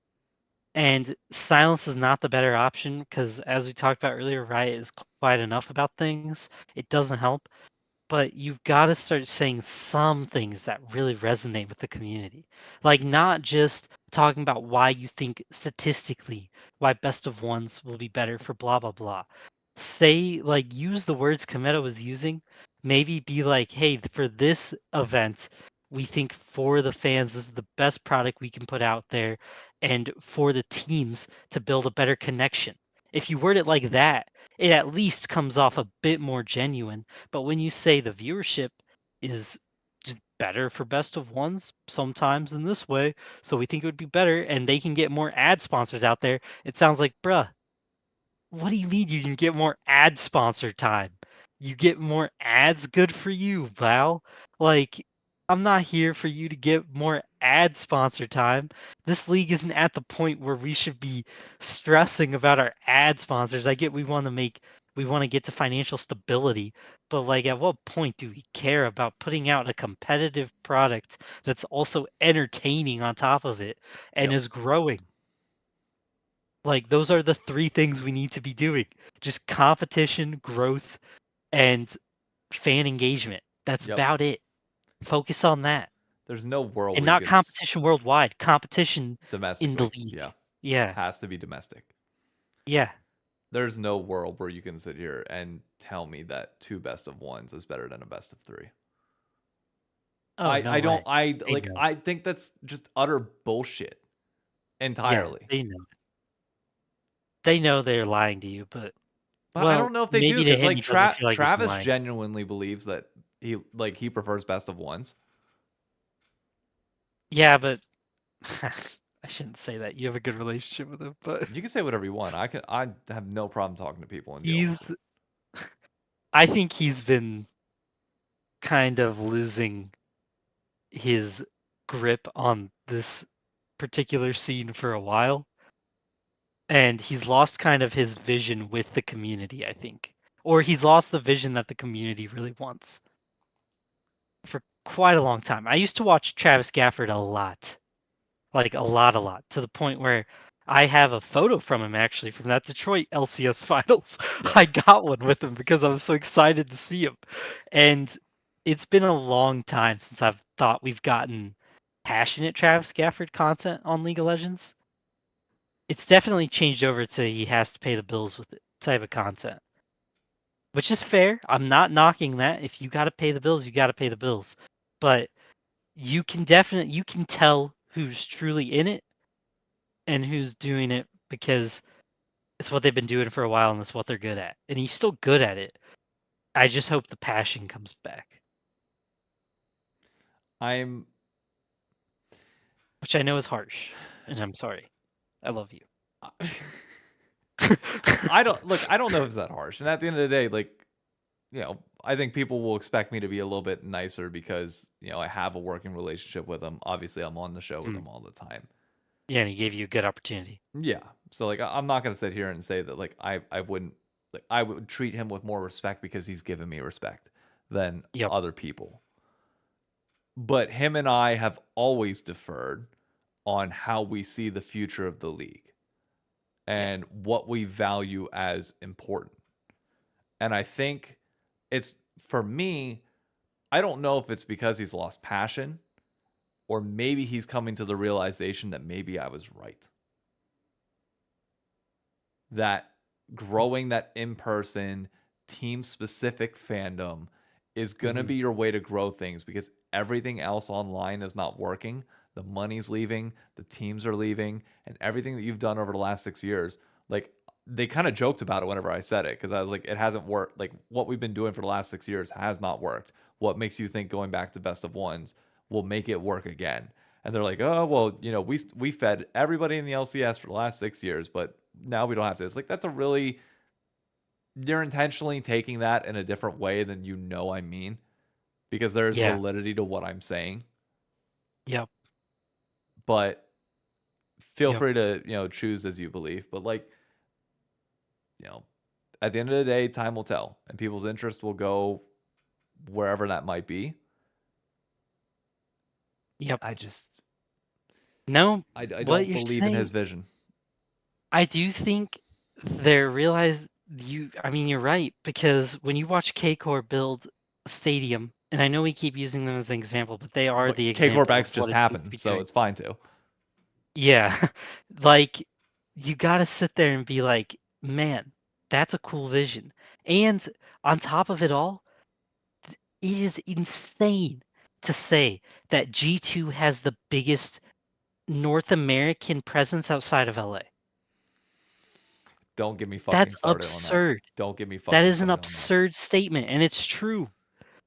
and silence is not the better option because, as we talked about earlier, Riot is quiet enough about things. It doesn't help, but you've got to start saying some things that really resonate with the community. Like, not just talking about why you think statistically why best of ones will be better for blah blah blah. Say, like, use the words Kometo was using. Maybe be like, hey, for this event, we think for the fans, this is the best product we can put out there, and for the teams to build a better connection. If you word it like that, it at least comes off a bit more genuine. But when you say the viewership is just better for best of ones sometimes in this way, so we think it would be better, and they can get more ad sponsored out there, it sounds like, bruh, what do you mean you can get more ad sponsor time? You get more ads, good for you, Val. Like, I'm not here for you to get more ad sponsor time. This league isn't at the point where we should be stressing about our ad sponsors. I get we want to get to financial stability, but like, at what point do we care about putting out a competitive product that's also entertaining on top of it and Yep. is growing? Like, those are the three things we need to be doing. Just competition, growth, and fan engagement. That's Yep. about it. Focus on that. There's no world And where you not can competition worldwide, competition in the domestically. league. Yeah. Yeah. Has to be domestic. Yeah. There's no world where you can sit here and tell me that 2 best of ones is better than a best of 3. Oh, no I don't way. I They like know. I think that's just utter bullshit Yeah, entirely. they know. They know they're lying to you, but But I well, don't know if they do maybe to because him like he doesn't feel like he's Travis lying. genuinely believes that he prefers best of ones. Yeah, but I shouldn't say that. You have a good relationship with him, but You can say whatever you want. I have no problem talking to people and dealing he's with it. I think he's been kind of losing his grip on this particular scene for a while, and he's lost kind of his vision with the community, I think. Or he's lost the vision that the community really wants for quite a long time. I used to watch Travis Gafford a lot. Like, a lot, to the point where I have a photo from him, actually, from that Detroit LCS finals. Yep. I got one with him because I was so excited to see him. And it's been a long time since I've thought we've gotten passionate Travis Gafford content on League of Legends. It's definitely changed over to he has to pay the bills with it type of content, which is fair. I'm not knocking that. If you got to pay the bills, you got to pay the bills. But you can tell who's truly in it and who's doing it because it's what they've been doing for a while and it's what they're good at. And he's still good at it. I just hope the passion comes back, I'm which I know is harsh. And I'm sorry. I love you. I don't know if it's that harsh. And at the end of the day, like, I think people will expect me to be a little bit nicer because, I have a working relationship with them. Obviously, I'm on the show with them all the time. Yeah, and he gave you a good opportunity. Yeah. So like I'm not gonna sit here and say that like I wouldn't like I would treat him with more respect because he's given me respect than Yep. other people. But him and I have always deferred on how we see the future of the league and what we value as important. And I think it's for me, I don't know if it's because he's lost passion or maybe he's coming to the realization that maybe I was right. That growing that in-person team specific fandom is going to be your way to grow things because everything else online is not working. The money's leaving, the teams are leaving, and everything that you've done over the last 6 years, like they kind of joked about it whenever I said it because I was like, it hasn't worked. Like what we've been doing for the last 6 years has not worked. What makes you think going back to best of ones will make it work again? And they're like, oh well, we fed everybody in the LCS for the last 6 years, but now we don't have to. It's like that's a really you're intentionally taking that in a different way than I mean, because there's Yeah. validity to what I'm saying. Yep. But feel Yep. free to choose as you believe. But like, at the end of the day, time will tell, and people's interest will go wherever that might be. Yep. I just No, I what don't you're believe in saying, his vision. I do think they're realize you. I mean, you're right, because when you watch K-Core build a stadium, and I know we keep using them as an example, but they are But the K Corp example X of what just it seems to happened, be so doing. it's fine too. Yeah, like you gotta sit there and be like, man, that's a cool vision. And on top of it all, it is insane to say that G2 has the biggest North American presence outside of LA. Don't get me fucking That's started on that. absurd. Don't get me fucking That is an started on that. absurd statement, and it's true.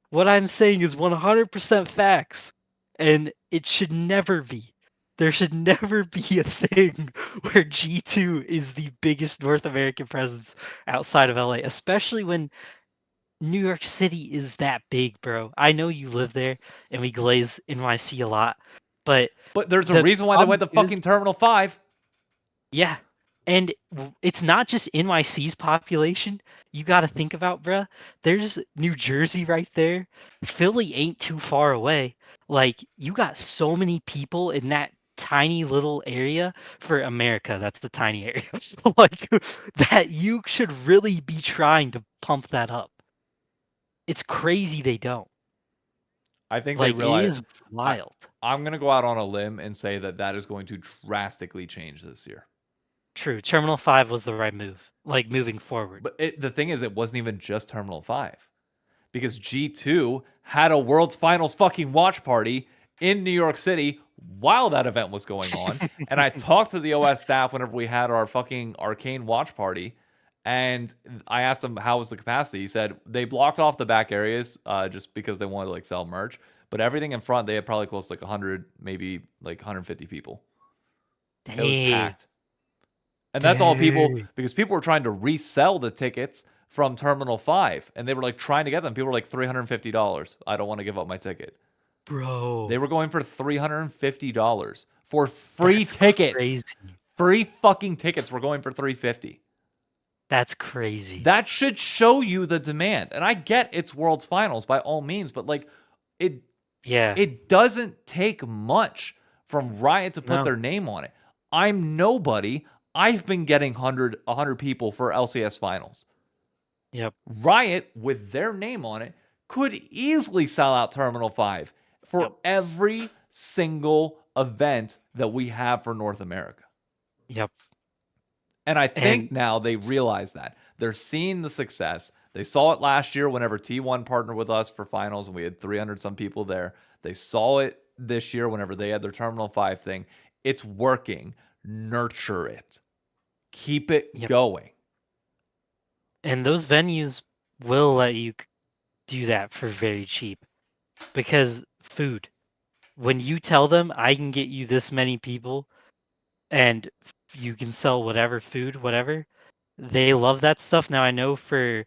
What I'm saying is 100% facts, and it should never be. There should never be a thing where G2 is the biggest North American presence outside of LA, especially when New York City is that big, bro. I know you live there, and we glaze NYC a lot, but But there's a the reason why they went to problem is, fucking Terminal 5. yeah, and it's not just NYC's population. You got to think about, bruh. There's New Jersey right there. Philly ain't too far away. Like, you got so many people in that tiny little area for America. That's the tiny area. Like, that you should really be trying to pump that up. It's crazy they don't. I think they Like, it realize is wild. I'm going to go out on a limb and say that that is going to drastically change this year. True. Terminal 5 was the right move, like, moving forward. But the thing is, it wasn't even just Terminal 5. Because G2 had a World's Finals fucking watch party in New York City while that event was going on. And I talked to the OS staff whenever we had our fucking Arcane watch party. And I asked him how was the capacity. He said they blocked off the back areas just because they wanted to like sell merch. But everything in front, they had probably close to like 100, maybe like 150 people. Dang. It was packed. And that's all people, Dang. because people were trying to resell the tickets from Terminal 5. And they were like trying to get them. People were like $350. I don't want to give up my ticket. Bro. They were going for $350 for free That's tickets. crazy. Free fucking tickets were going for $350. That's crazy. That should show you the demand. And I get it's World's Finals by all means, but like it doesn't take much from Riot to put their name on it. I'm nobody. I've been getting 100 people for LCS Finals. Yep. Riot, with their name on it, could easily sell out Terminal 5 for every single event that we have for North America. Yep. And I think now they realize that. They're seeing the success. They saw it last year whenever T1 partnered with us for finals and we had 300 some people there. They saw it this year whenever they had their Terminal 5 thing. It's working. Nurture it. Keep it going. And those venues will let you do that for very cheap. Because food. When you tell them I can get you this many people and you can sell whatever food, whatever, they love that stuff. Now I know for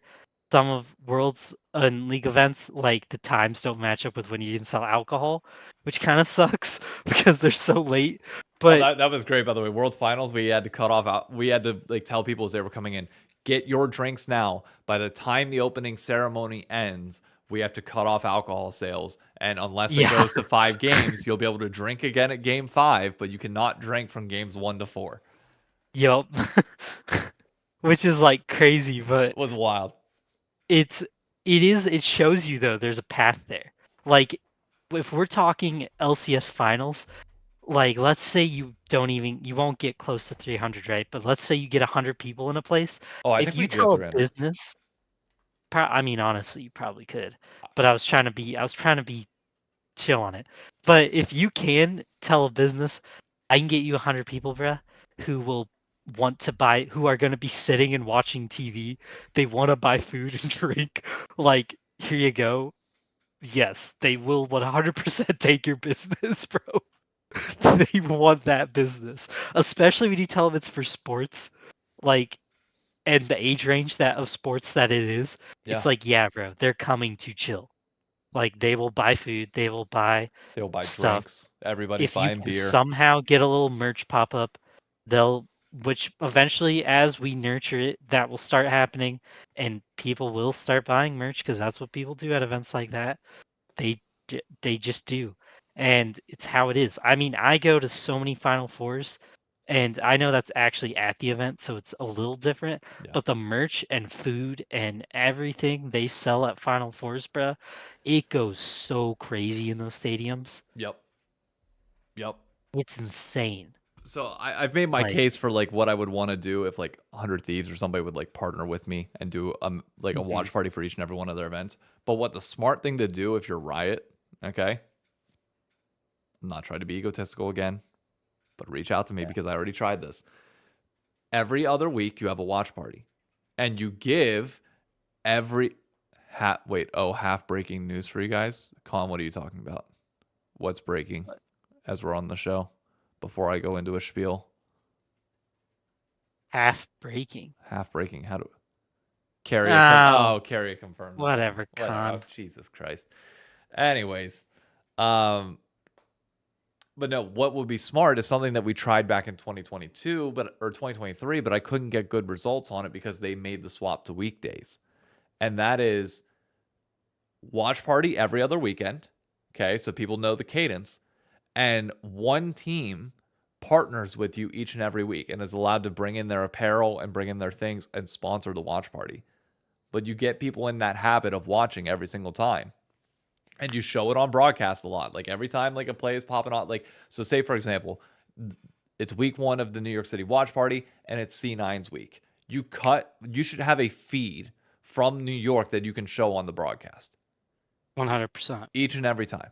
some of Worlds and League events, like the times don't match up with when you can sell alcohol, which kind of sucks because they're so late. But that was great, by the way. World's Finals, we had to cut off out. We had to like tell people as they were coming in, get your drinks now. By the time the opening ceremony ends, we have to cut off alcohol sales. And unless it goes to 5 games, you'll be able to drink again at game 5, but you cannot drink from games 1 to 4. Yup. Which is like crazy, but it was wild. It shows you though there's a path there. Like if we're talking LCS finals, like let's say you won't get close to 300, right? But let's say you get 100 people in a place. Oh, I if think you we tell get a business, I mean honestly, you probably could. But I was trying to be chill on it. But if you can tell a business, I can get you 100 people, bruh, who will want to buy, who are going to be sitting and watching TV. They want to buy food and drink. Like, here you go. Yes, they will 100% take your business, bro. They want that business, especially when you tell them it's for sports, like, and the age range of sports that it is. Yeah. It's like, yeah, bro, they're coming to chill. Like they will buy food, they will buy stuff. Drinks. Everybody's buying beer. Somehow get a little merch pop up, they'll which eventually, as we nurture it, that will start happening, and people will start buying merch because that's what people do at events like that. They just do, and it's how it is. I mean, I go to so many Final Fours, and I know that's actually at the event, so it's a little different. Yeah. But the merch and food and everything they sell at Final Fours, bruh, it goes so crazy in those stadiums. Yep. It's insane. So I've made my Like, case for like what I would want to do if like 100 Thieves or somebody would like partner with me and do like a watch party for each and every one of their events. But what the smart thing to do if you're Riot, okay? I'm not trying to be egotistical again, but reach out to me because I already tried this. Every other week you have a watch party, and you give every half breaking news for you guys. Colin, what are you talking about? What's breaking as we're on the show? Before I go into a spiel. half breaking. Half breaking. How do Carrie? Carrie confirmed. Whatever, Oh, Con. Jesus Christ. Anyways, but no. What would be smart is something that we tried back in 2022, or 2023, but I couldn't get good results on it because they made the swap to weekdays, and that is watch party every other weekend. Okay, so people know the cadence, and one team partners with you each and every week and is allowed to bring in their apparel and bring in their things and sponsor the watch party. But you get people in that habit of watching every single time. And you show it on broadcast a lot. Like every time like a play is popping on, like, so say for example, it's week 1 of the New York City watch party and it's C9's week. You should have a feed from New York that you can show on the broadcast. 100%. Each and every time.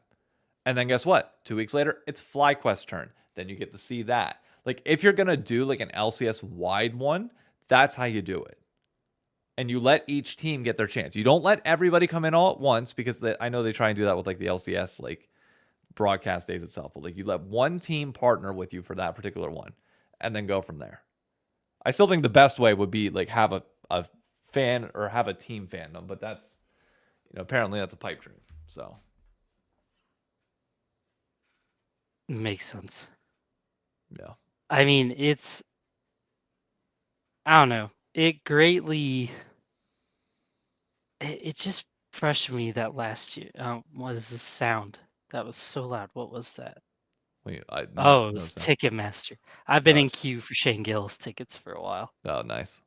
And then guess what? 2 weeks later, it's FlyQuest's turn. Then you get to see that. Like if you're going to do like an LCS wide one, that's how you do it. And you let each team get their chance. You don't let everybody come in all at once because I know they try and do that with like the LCS like broadcast days itself. But like you let one team partner with you for that particular one and then go from there. I still think the best way would be like have a fan or have a team fandom, but that's, apparently that's a pipe dream. So Makes sense. yeah. I mean, I don't know. It greatly. It just frustrated me that last year. What is the sound? That was so loud. What was that? Wait, It was Ticketmaster. I've been in Gosh. queue for Shane Gillis tickets for a while. Oh, nice.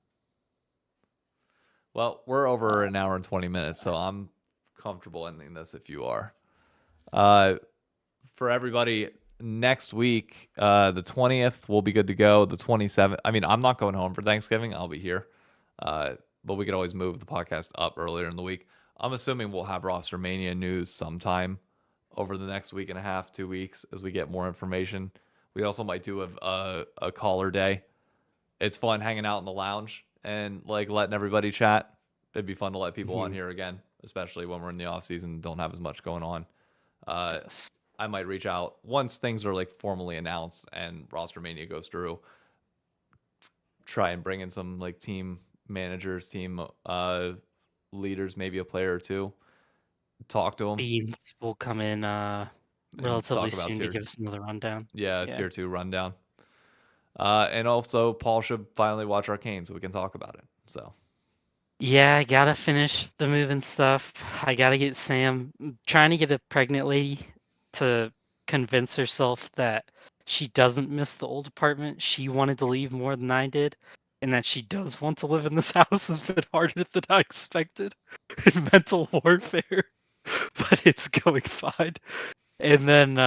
Well, we're over an hour and 20 minutes, so I'm comfortable ending this if you are. For everybody, next week, the 20th, we'll be good to go. The 27th, I mean, I'm not going home for Thanksgiving. I'll be here. But we could always move the podcast up earlier in the week. I'm assuming we'll have Roster Mania news sometime over the next week and a half, 2 weeks, as we get more information. We also might do a caller day. It's fun hanging out in the lounge and like letting everybody chat. It'd be fun to let people on here again, especially when we're in the off season and don't have as much going on. Yes. I might reach out once things are like formally announced and Roster Mania goes through. Try and bring in some like team managers, team leaders, maybe a player or two. Talk to them. Beans will come in relatively talk about soon to tier- give us another rundown. Yeah, tier 2 rundown. And also, Paul should finally watch Arcane so we can talk about it. So, Yeah, I gotta finish the moving stuff. I gotta get Sam. Trying to get a pregnant lady to convince herself that she doesn't miss the old apartment. She wanted to leave more than I did, and that she does want to live in this house has been harder than I expected. Mental warfare, but it's going fine. And then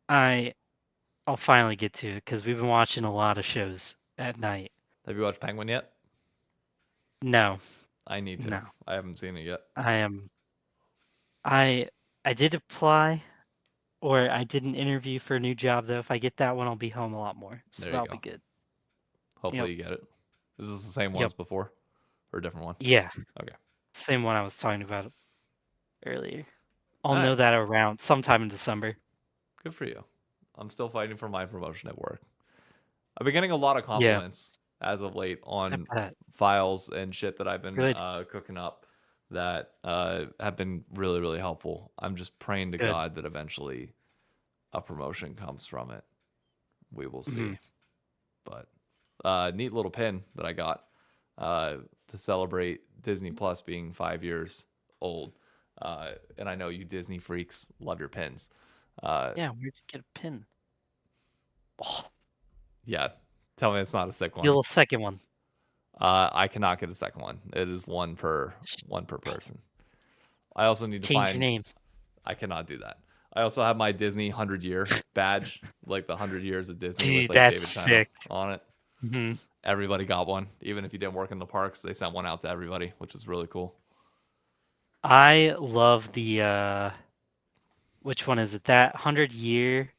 I'll finally get to it because we've been watching a lot of shows at night. have you watched Penguin yet? No, I need to. No. I haven't seen it yet. I did apply, or I did an interview for a new job though. If I get that one, I'll be home a lot more, so There you that'll go. be good. Hopefully you get it. Is this the same one Yep. as before? Or a different one? Yeah. Okay. Same one I was talking about earlier. I'll Alright. know that around sometime in December. Good for you. I'm still fighting for my promotion at work. I've been getting a lot of compliments as of late on bet. files and shit that I've been Good. cooking up that have been really, really helpful. I'm just praying to Good. God that eventually a promotion comes from it. We will see. But neat little pin that I got to celebrate Disney Plus being 5 years old. And I know you Disney freaks love your pins. Yeah, where'd you get a pin? Oh, Yeah, tell me it's not a sick your one. little second one. I cannot get a second one. It is one per person. I also need to Change your find. name. I cannot do that. I also have my Disney 100-year badge, like the 100 years of Disney with Dude, like that's David China sick. on it. Hmm. Everybody got one, even if you didn't work in the parks. They sent one out to everybody, which is really cool. I love the which one is it? That 100-year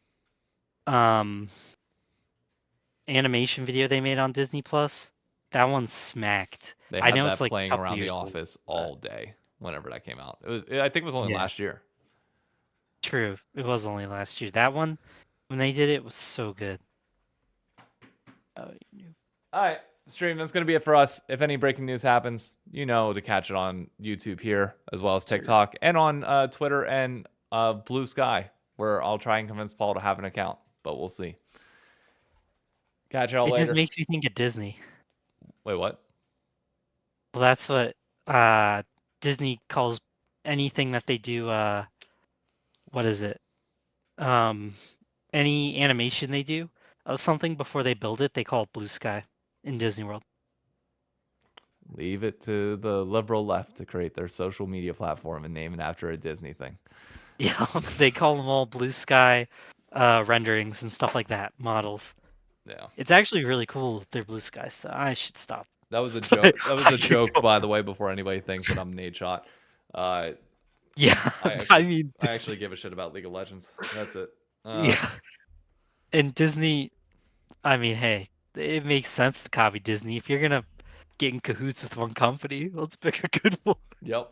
animation video they made on Disney Plus. That one smacked. They I had know that it's like a playing couple around the years old, office but all day whenever that came out. I think it was only yeah, last year. true. It was only last year. That one, when they did it, was so good. Oh, you knew. All right, stream. That's gonna be it for us. If any breaking news happens, you know to catch it on YouTube here as well as Sure. TikTok and on Twitter and Blue Sky, where I'll try and convince Paul to have an account, but we'll see. Catch y'all It later. just makes me think of Disney. Wait, what? Well, that's what Disney calls anything that they do. What is it? Any animation they do of something before they build it, they call it Blue Sky in Disney World. Leave it to the liberal left to create their social media platform and name it after a Disney thing. Yeah, they call them all Blue Sky renderings and stuff like that, models. Yeah. It's actually really cool, their Blue Sky stuff. I should stop. That was a joke. That was a joke, by the way, before anybody thinks that I'm Nate Shot. Yeah, I mean, actually give a shit about League of Legends. That's it. yeah. And Disney, I mean, hey, it makes sense to copy Disney. If you're gonna get in cahoots with one company, let's pick a good one. Yep.